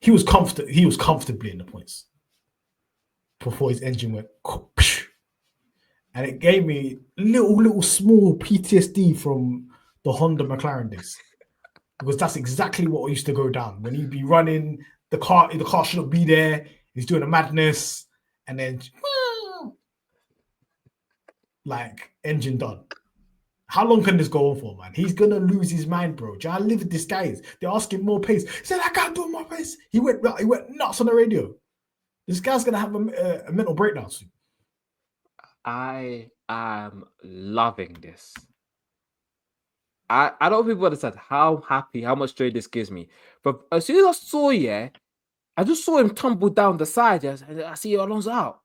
he was comfortably in the points before his engine went. And it gave me little small PTSD from the Honda McLaren days. Because that's exactly what used to go down. When he'd be running, the car shouldn't be there. He's doing a madness. And then engine done. How long can this go on for, man? He's gonna lose his mind, bro. Do I live with this guy? They're asking more pace. He said, I can't do more pace. He went nuts on the radio. This guy's gonna have a mental breakdown soon. I am loving this. I don't people understand how happy, how much joy this gives me. But as soon as I saw, I just saw him tumble down the side. I see Alonso out.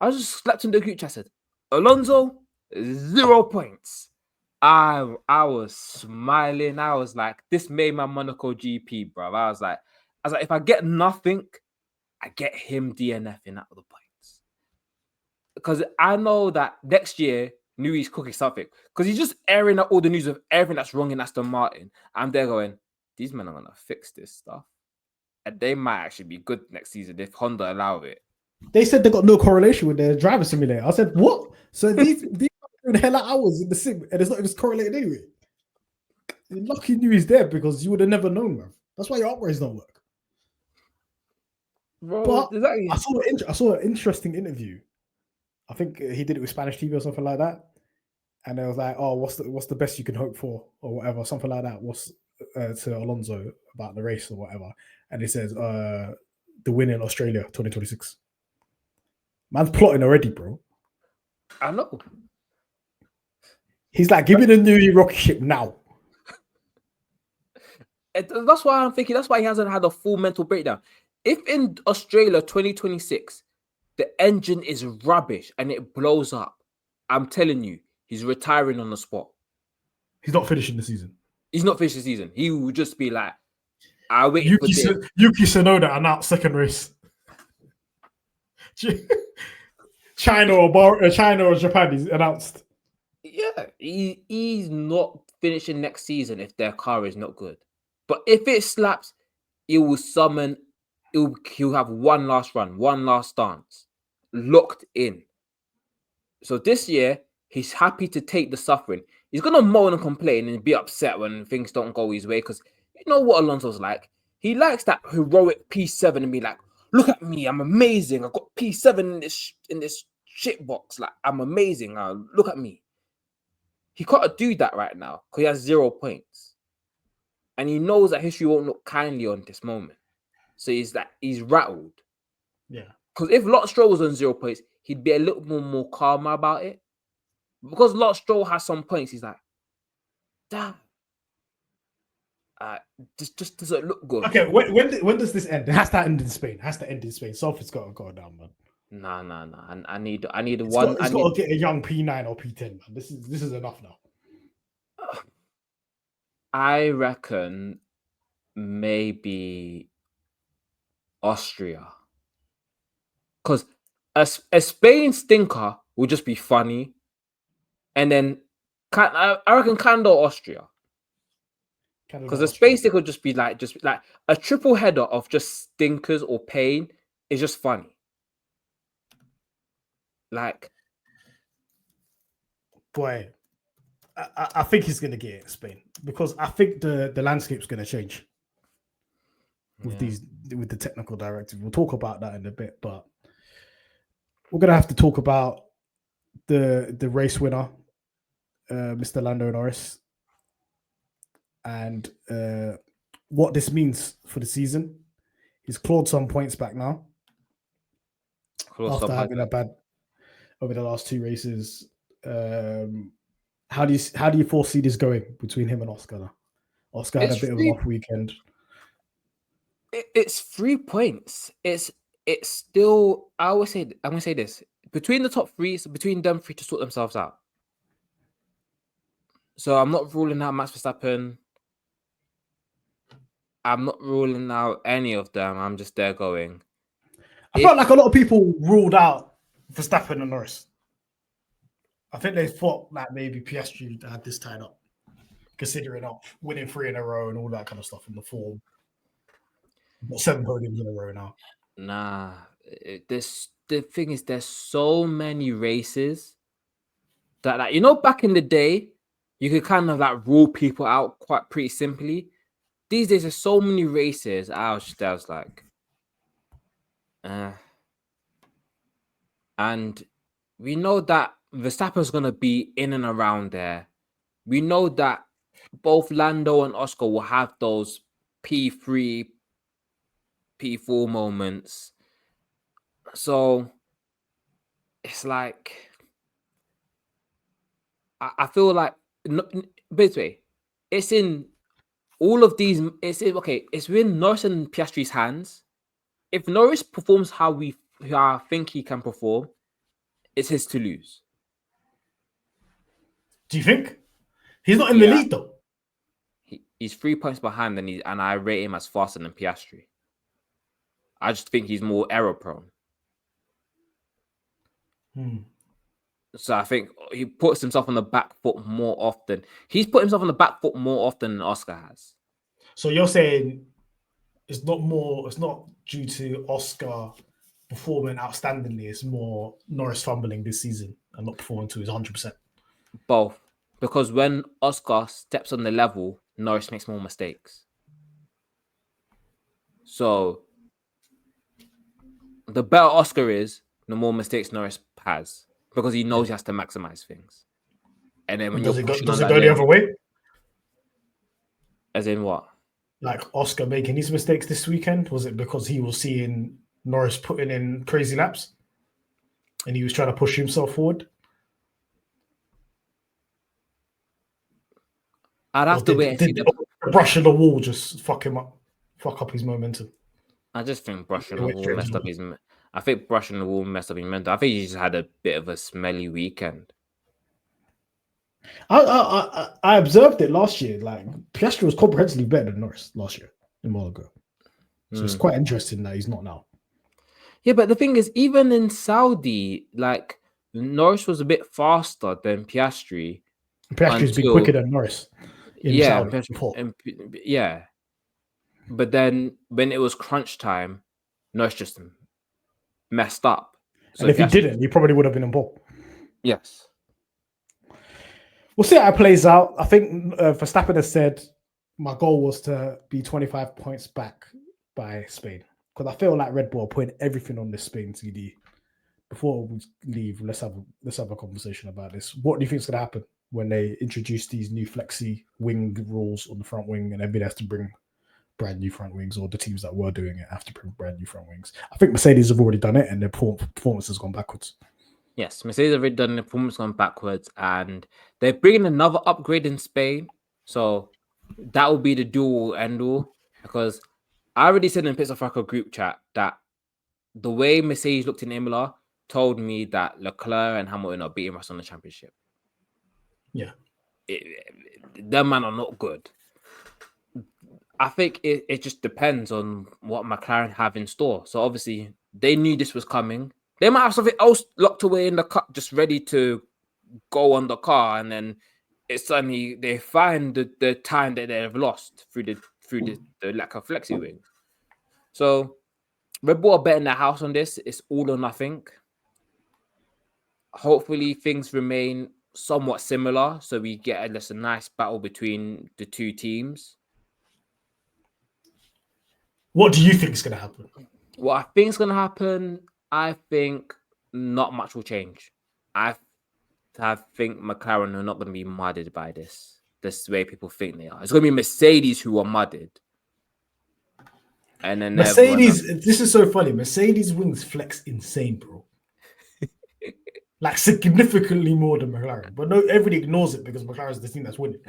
I just slapped in the group chat. I said, Alonso, 0 points. I was smiling. I was like, this made my Monaco GP, bro. I was like, if I get nothing, I get him DNFing out of the points. Because I know that next year, Nui's cooking something. Because he's just airing out all the news of everything that's wrong in Aston Martin. And they're going, these men are going to fix this stuff. And they might actually be good next season if Honda allow it. They said they got no correlation with their driver simulator. I said, what? So these are doing hella hours in the sim, and it's not even correlated anyway. You're lucky Nui's there because you would have never known, man. That's why your upgrades don't work. Bro, but exactly. I saw an interesting interview. I think he did it with Spanish TV or something like that. And they was like, oh, what's the best you can hope for or whatever, something like that. What's to Alonso about the race or whatever. And he says, the win in Australia 2026. Man's plotting already, bro. I know. He's like, give me the new rocket ship now. That's why I'm thinking, that's why he hasn't had a full mental breakdown. If in Australia 2026, the engine is rubbish and it blows up, I'm telling you, he's retiring on the spot. He's not finishing the season. He's not finishing the season. He will just be like, I wait Yuki Tsunoda announced second race. China or Japan is announced. Yeah, he's not finishing next season if their car is not good. But if it slaps, it will summon. He'll have one last run, one last stance, locked in. So this year, he's happy to take the suffering. He's gonna moan and complain and be upset when things don't go his way because you know what Alonso's like. He likes that heroic P7 and be like, look at me, I'm amazing. I got P7 in this shit box. Like, I'm amazing. Look at me. He can't do that right now because he has 0 points. And he knows that history won't look kindly on this moment. So he's rattled. Yeah. Because if Lot Stroll was on 0 points, he'd be a little more calmer about it. Because Lot Stroll has some points, he's like, damn. Just doesn't look good. Okay, when does this end? It has to end in Spain. It has to end in Spain. Sophie's got to go down, man. Nah. I need It's one. Got to get a young P9 or P10, man. This is enough now. I reckon maybe Austria. Because a Spain stinker will just be funny. And then I reckon Canada or Austria. Because the Spain stinker would just be like a triple header of just stinkers or pain is just funny. Like, boy, I think he's gonna get it in Spain because I think the landscape's gonna change with with the technical directive. We'll talk about that in a bit, but we're gonna have to talk about the race winner, Mr. Lando Norris, and what this means for the season. He's clawed some points back now after having a bad over the last 2 races. How do you foresee this going between him and Oscar now? Oscar had a bit of an off weekend. It's 3 points. It's still. I'm gonna say this between the top 3. It's between them 3 to sort themselves out. So I'm not ruling out Max Verstappen. I'm not ruling out any of them. I'm just there going. I felt like a lot of people ruled out Verstappen and Norris. I think they thought that maybe Piastri had this tied up, considering winning 3 in a row and all that kind of stuff in the form. Got 7 podiums in a row now. Nah, the thing is, there's so many races that, like, back in the day, you could kind of like rule people out quite pretty simply. These days, there's so many races. I was like, and we know that Verstappen's gonna be in and around there. We know that both Lando and Oscar will have those P3, P4 moments. So it's like I feel like basically it's in all of these. It's in Norris and Piastri's hands. If Norris performs how I think he can perform, it's his to lose. Do you think? He's not in the lead though. He's 3 points behind, and I rate him as faster than Piastri. I just think he's more error prone. So I think he puts himself on the back foot more often. He's put himself on the back foot more often than Oscar has. So you're saying it's not due to Oscar performing outstandingly. It's more Norris fumbling this season and not performing to his 100%. Both. Because when Oscar steps on the level, Norris makes more mistakes. So the better Oscar is, the more mistakes Norris has. Because he knows he has to maximize things. And then when does it go the other way? As in what? Like Oscar making these mistakes this weekend? Was it because he was seeing Norris putting in crazy laps and he was trying to push himself forward? I'd have to wait. Did the brush of the wall just fuck up his momentum? I just think brushing the wall messed up his. I think brushing the wall messed up his mental. I think he just had a bit of a smelly weekend. I observed it last year. Like Piastri was comprehensively better than Norris last year in Monaco. So it's quite interesting that he's not now. Yeah, but the thing is, even in Saudi, like Norris was a bit faster than Piastri. Piastri's been quicker than Norris. Yeah. But then when it was crunch time, Norris just messed up. So and if he didn't, he probably would have been on pole. Yes. We'll see how it plays out. I think Verstappen has said my goal was to be 25 points back by Spain because I feel like Red Bull are putting everything on this Spain TD. Before we leave, let's have a conversation about this. What do you think is going to happen when they introduce these new flexi wing rules on the front wing, and everybody has to bring brand new front wings, or the teams that were doing it have to bring brand new front wings? I think Mercedes have already done it, and their performance has gone backwards. Yes, Mercedes have already done the performance gone backwards, and they're bringing another upgrade in Spain. So that will be the dual end all, because I already said in Pitstop Fracas group chat that the way Mercedes looked in Imola told me that Leclerc and Hamilton are beating us on the championship. Yeah. Them man are not good. I think it just depends on what McLaren have in store. So obviously they knew this was coming. They might have something else locked away in the car, just ready to go on the car, and then it's suddenly they find the time that they have lost through the lack of flexi wings. So Red Bull are betting their house on this. It's all or nothing. Hopefully things remain somewhat similar, so we get a nice battle between the two teams. What do you think is going to happen? What I think is going to happen, I think not much will change. I think McLaren are not going to be mudded by this way people think they are. It's going to be Mercedes who are mudded. And then Mercedes, this is so funny. Mercedes wings flex insane, bro. Like significantly more than McLaren. But no, everybody ignores it because McLaren is the team that's winning.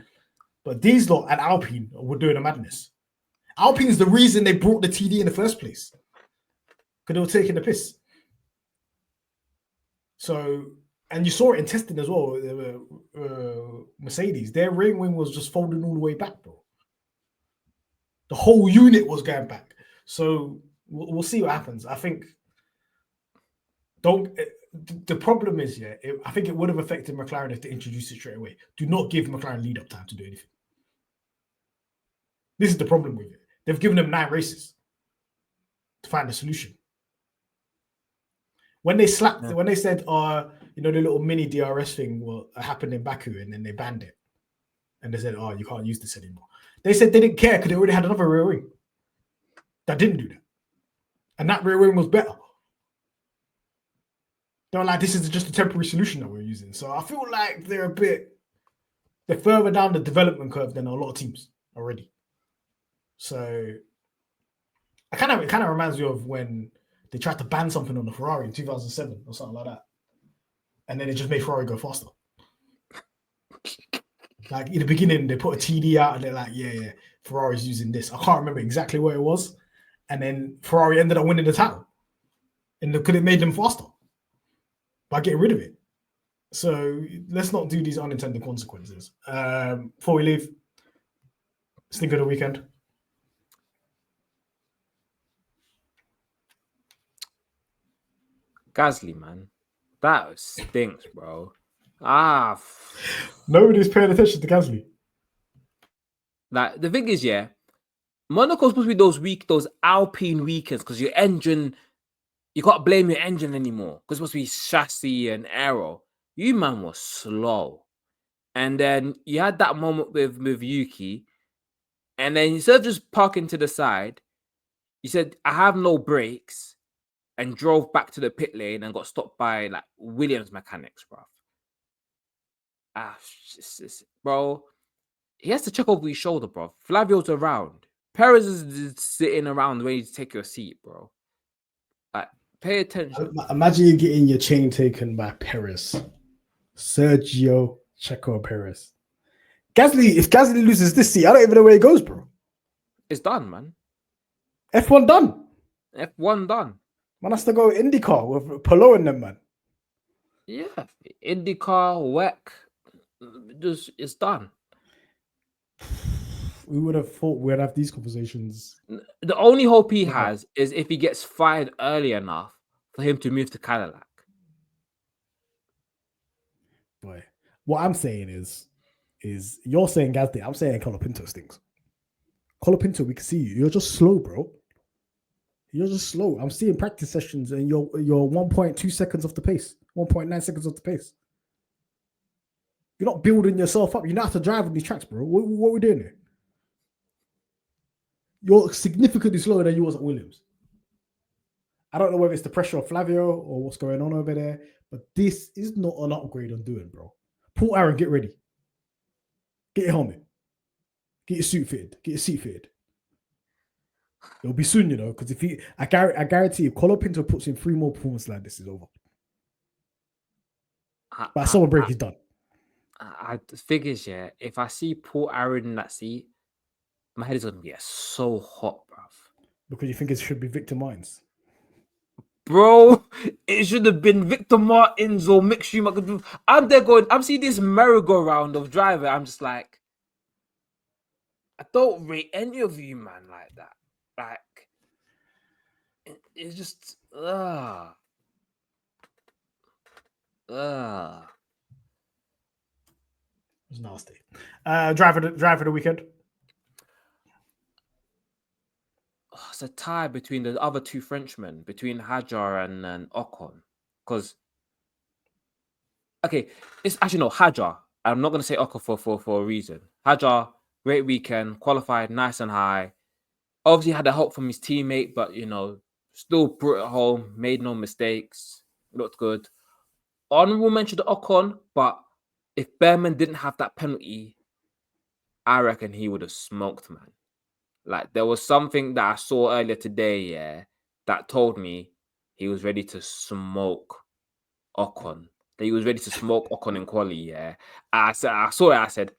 But these lot and Alpine were doing a madness. Alpine is the reason they brought the TD in the first place. Because they were taking the piss. So, and you saw it in testing as well. Mercedes, their rear wing was just folding all the way back, bro. The whole unit was going back. So we'll see what happens. I think the problem is, I think it would have affected McLaren if they introduced it straight away. Do not give McLaren lead up time to do anything. This is the problem with it. They've given them 9 races to find a solution. When they when they said, the little mini DRS thing happened in Baku, and then they banned it. And they said, you can't use this anymore. They said they didn't care because they already had another rear wing that didn't do that. And that rear wing was better. They were like, this is just a temporary solution that we're using. So I feel like they're further down the development curve than a lot of teams already. So it kind of reminds me of when they tried to ban something on the Ferrari in 2007 or something like that. And then it just made Ferrari go faster. Like in the beginning, they put a TD out and they're like, yeah, Ferrari's using this. I can't remember exactly what it was. And then Ferrari ended up winning the title. And because it made them faster by getting rid of it. So let's not do these unintended consequences. Before we leave, stink of the weekend. Gasly, man. That stinks, bro. Nobody's paying attention to Gasly. Like, the thing is, Monaco's supposed to be those Alpine weekends because your engine, you can't blame your engine anymore because it's supposed to be chassis and aero. You, man, was slow. And then you had that moment with Yuki. And then instead of just parking to the side, you said, I have no brakes, and drove back to the pit lane and got stopped by like Williams mechanics, bro. Bro, he has to check over his shoulder, bro. Flavio's around. Perez is sitting around waiting to take your seat, bro. Like, pay attention. Imagine you getting your chain taken by Perez. Sergio Checo Perez. Gasly, if Gasly loses this seat, I don't even know where he goes, bro. It's done, man. F1 done. F1 done. Man has to go IndyCar with Polo in them, man. Yeah. IndyCar, WEC. Just, it's done. We would have thought we'd have these conversations. The only hope he has is if he gets fired early enough for him to move to Cadillac. Boy, what I'm saying is you're saying Gasly, I'm saying Colapinto stinks. Colapinto, we can see you. You're just slow, bro. You're just slow. I'm seeing practice sessions and you're 1.2 seconds off the pace, 1.9 seconds off the pace. You're not building yourself up. You don't have to drive on these tracks, bro. What are we doing here? You're significantly slower than you was at Williams. I don't know whether it's the pressure of Flavio or what's going on over there, but this is not an upgrade on doing, bro. Paul Aaron, get ready. Get your helmet. Get your suit fitted. Get your seat fitted. It'll be soon, you know, because if he, I guarantee if Colapinto puts in 3 more performances like this, is over. But summer break is done. The thing is, yeah, if I see Paul Aaron in that seat, my head is gonna get so hot, bruv. Because you think it should be Victor Mines. Bro, it should have been Victor Martins or Mick Schumacher. I'm there going, I'm seeing this merry-go-round of driver. I'm just like, I don't rate any of you, man, like that. Like, it's just, It was nasty. Driver of the weekend. It's a tie between the other 2 Frenchmen, between Hadjar and Ocon. Because, okay, it's actually no, Hadjar. I'm not going to say Ocon for a reason. Hadjar, great weekend, qualified nice and high. Obviously had the help from his teammate, but, you know, still brought it home, made no mistakes, looked good. Honorable mention to Ocon, but if Behrman didn't have that penalty, I reckon he would have smoked, man. Like, there was something that I saw earlier today, yeah, that told me he was ready to smoke Ocon. That he was ready to smoke Ocon in Quali, yeah. I saw it, I said,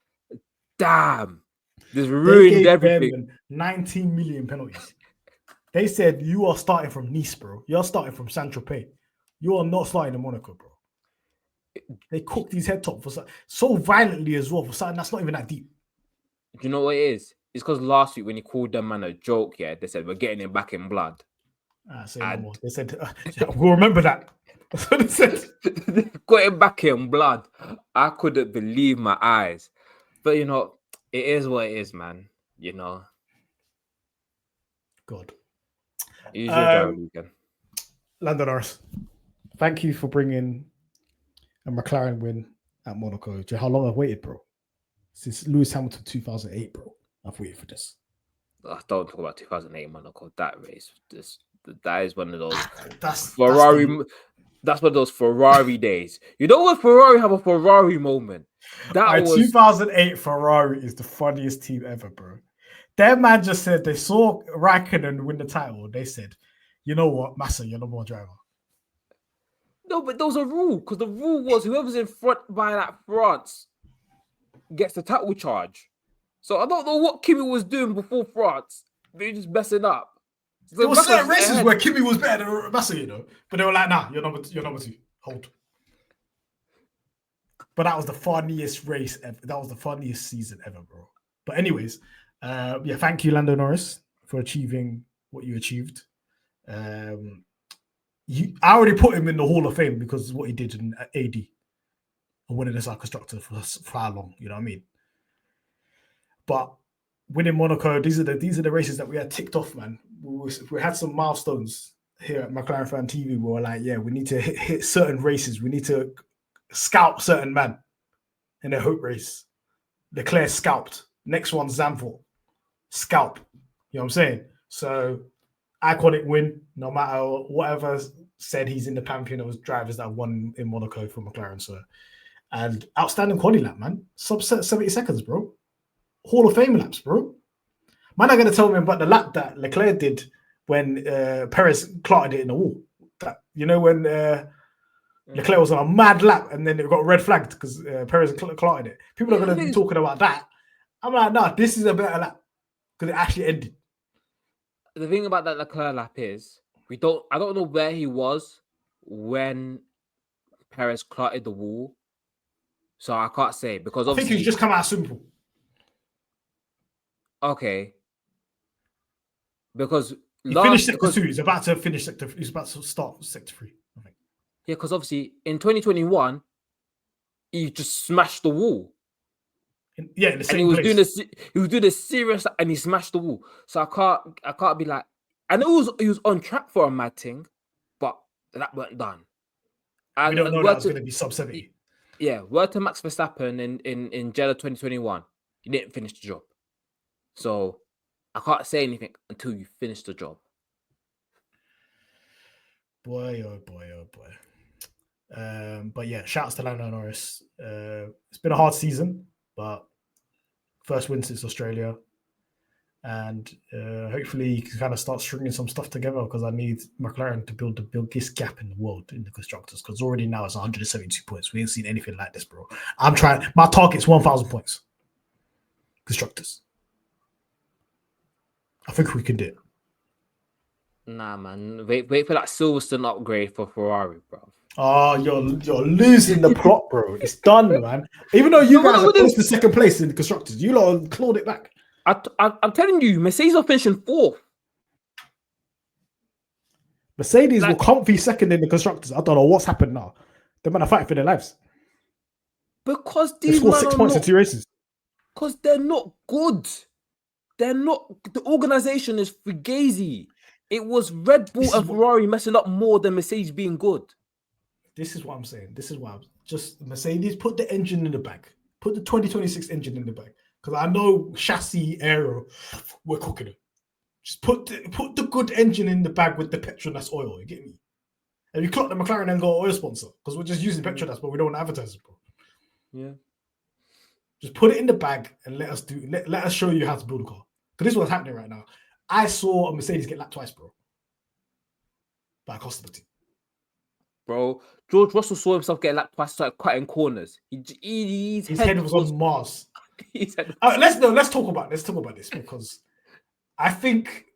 damn, this ruined everything. Behrman 19 million penalties. They said, you are starting from Nice, bro. You're starting from Saint-Tropez. You are not starting in Monaco, bro. They cooked his head top for so violently as well for something that's not even that deep. Do you know what it is? It's because last week when he called them man a joke, yeah, they said we're getting him back in blood. Say no more. They said we'll remember that. That's what they said. Got him back in blood. I couldn't believe my eyes. But you know, it is what it is, man. You know. God. Use your driver weekend. Lando Norris, thank you for bringing a McLaren win at Monaco. Do you know how long I've waited, bro? Since Lewis Hamilton 2008, bro. I've waited for this. I don't talk about 2008 Monaco. That race, that is one of those that's Ferrari. That's one of those Ferrari days. You know when Ferrari have a Ferrari moment? That was 2008 Ferrari is the funniest team ever, bro. Their man just said they saw Raikkonen win the title. They said, "You know what, Massa, you're no more driver." No, but there was a rule because the rule was whoever's in front by that France gets the title charge. So I don't know what Kimi was doing before France. They're just messing up. So there was certain races where Kimi was better than Massa, you know, but they were like, "Nah, you're number 2. Hold." But that was the funniest race ever. That was the funniest season ever, bro. But anyways, thank you, Lando Norris, for achieving what you achieved. I already put him in the Hall of Fame because of what he did in AD and winning as our constructor for how long, you know what I mean? But winning Monaco, these are the races that we had ticked off, man. We had some milestones here at McLaren Fan TV. We were like, yeah, we need to hit certain races. We need to scout certain man in the hope race. Leclerc scalped. Next one, Zandvoort. Scalp. You know what I'm saying? So, iconic win, no matter whatever said he's in the pantheon of drivers that won in Monaco for McLaren. So, and outstanding quality lap, man. Sub 70 seconds, bro. Hall of Fame laps, bro. Man, I'm going to tell me about the lap that Leclerc did when Perez clarted it in the wall. That, you know, when Leclerc was on a mad lap and then it got red flagged because Perez clarted it. People are going to be talking about that. I'm like, nah, this is a better lap because it actually ended. The thing about that Leclerc lap is I don't know where he was when Perez clarted the wall. So I can't say because obviously I think he's just come out simple. Okay. Because he finished sector 2. He's about to finish sector. He's about to start sector 3. I think. Yeah, because obviously in 2021, he just smashed the wall. In the same place. He was doing a serious, and he smashed the wall. So I can't be like, I know he was on track for a mad thing, but that weren't done. And we don't know that was going to be sub 70. Yeah, word to Max Verstappen in Jeddah 2021, he didn't finish the job. So I can't say anything until you finish the job. Boy, oh boy, oh boy. But yeah, shouts to Lando Norris. It's been a hard season, but first win since Australia. And hopefully he can kind of start stringing some stuff together because I need McLaren to build the biggest gap in the world in the constructors because already now it's 172 points. We ain't seen anything like this, bro. I'm trying. My target's 1,000 points. Constructors. I think we can do it. Nah, man. Wait for that Silverstone upgrade for Ferrari, bro. Oh, you're losing the plot, bro. It's done, man. Even though you guys are close to second place in the constructors, you lot clawed it back. I'm telling you, Mercedes are finishing fourth. Mercedes were comfy second in the constructors. I don't know what's happened now. They're going to fight for their lives. Because they scored 6 points in 2 races. Because they're not good. They're not. The organization is fugazi. It was Red Bull and Ferrari messing up more than Mercedes being good. This is what I'm saying. This is why I'm just Mercedes put the engine in the bag. Put the 2026 engine in the bag. Because I know chassis aero, we're cooking it. Just put the good engine in the bag with the Petronas oil. You get me? And you clock the McLaren and go oil sponsor because we're just using Petronas, but we don't want to advertise it, bro. Yeah. Just put it in the bag and let us show you how to build a car. Because this is what's happening right now. I saw a Mercedes get lapped twice, bro. By a customer team. Bro, George Russell saw himself get lapped twice, started cutting corners. His head was on Mars. Let's talk about this because I think,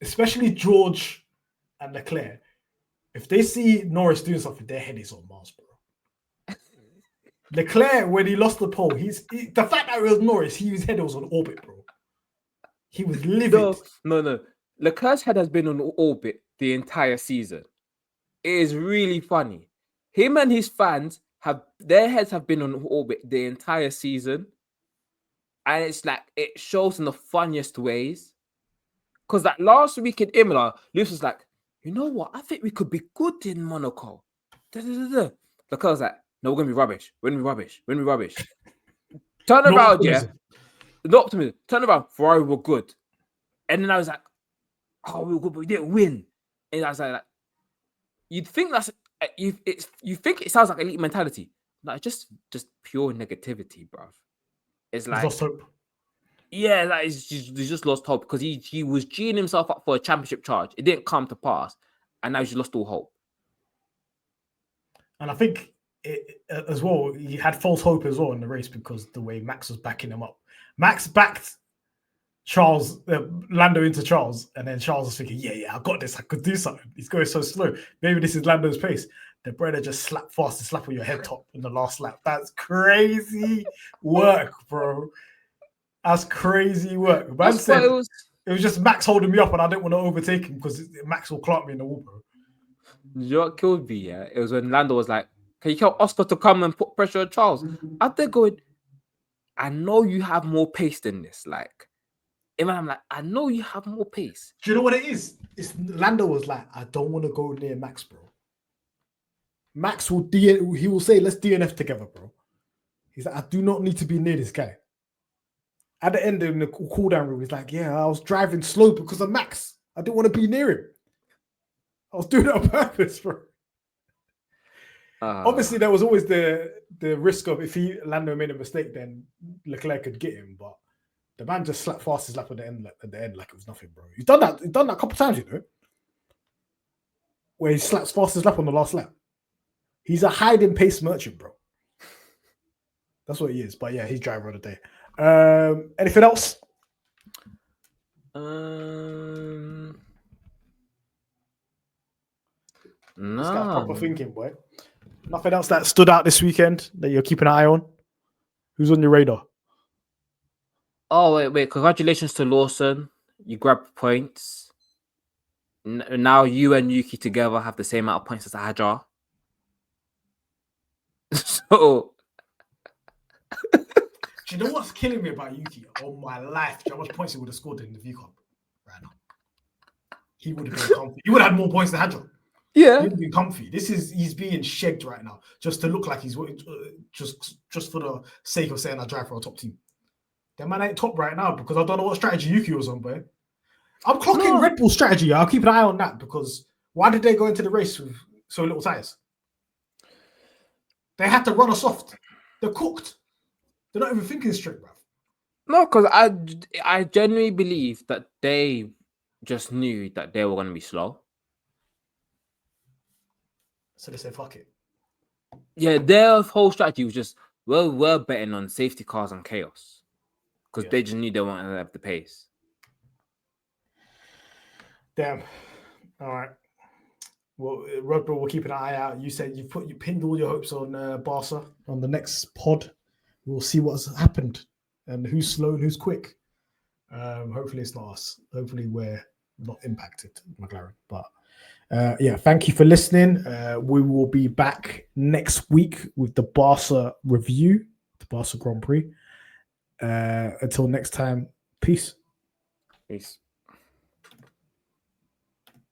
especially George and Leclerc, if they see Norris doing something, their head is on Mars, bro. Leclerc, when he lost the pole, the fact that it was Norris, his head was on orbit, bro. He was livid. No. Leclerc's head has been on orbit the entire season. It is really funny. Him and his fans their heads have been on orbit the entire season. And it's like, it shows in the funniest ways. Because like last week in Imola, Lewis was like, you know what? I think we could be good in Monaco. Leclerc was like, no, we're going to be rubbish. We're going to be rubbish. Turn around, yeah. No optimism. Turn around. Ferrari were good. And then I was like, oh, we were good, but we didn't win. And I was like, you'd think that's you think it sounds like elite mentality. No, just pure negativity, bro. It's like lost hope. Yeah, like he's just lost hope because he was geeing himself up for a championship charge. It didn't come to pass, and now he's lost all hope. And I think as well, he had false hope as well in the race because the way Max was backing him up. Max backed Lando into Charles, and then Charles was thinking, yeah, I got this. I could do something. He's going so slow. Maybe this is Lando's pace. The brother just slapped fast and slap on your head top in the last lap. That's crazy work, bro. That's crazy work. Man said it was just Max holding me up, and I didn't want to overtake him because Max will clock me in the wall, bro. You know what killed me? Yeah, it was when Lando was like, "Can you tell Oscar to come and put pressure on Charles?" Out there going, I know you have more pace than this. Like, I'm like, I know you have more pace. Do you know what it is? Lando was like, I don't want to go near Max, bro. Max he will say, let's DNF together, bro. He's like, I do not need to be near this guy. At the end in the cool down room, he's like, yeah, I was driving slow because of Max. I didn't want to be near him. I was doing it on purpose, bro. Obviously, there was always the risk of if Lando made a mistake, then Leclerc could get him. But the man just slapped fast his lap at the end like it was nothing, bro. He's done that a couple of times, you know, where he slaps fast his lap on the last lap. He's a hiding pace merchant, bro. That's what he is. But yeah, he's driver of the day. Anything else? No. This guy's proper thinking, boy. Nothing else that stood out this weekend that you're keeping an eye on? Who's on your radar? Oh, wait. Congratulations to Lawson. You grabbed points. Now you and Yuki together have the same amount of points as Hajar. So... Do you know what's killing me about Yuki? Oh, my life. Do you know how much points he would have scored in the V Cup right now? He would have been comfy. He would have had more points than Hajar. Yeah. He would have been comfy. He's being shagged right now just to look like he's just for the sake of saying I drive for a top team. That man ain't top right now because I don't know what strategy Yuki was on, boy. I'm clocking Red Bull strategy. I'll keep an eye on that because why did they go into the race with so little tires? They had to run us soft. They're cooked. They're not even thinking straight, bro. No, because I genuinely believe that they just knew that they were going to be slow. So they said, fuck it. Yeah, their whole strategy was just, well, we're betting on safety cars and chaos. Because they just knew they weren't going to have the pace. Damn. All right. Well, Red Bull, we'll keep an eye out. You said you pinned all your hopes on Barca. On the next pod, we'll see what's happened and who's slow and who's quick. Hopefully it's not us. Hopefully we're not impacted, McLaren. But yeah, thank you for listening. We will be back next week with the Barca review, the Barca Grand Prix. Until next time, peace. Peace.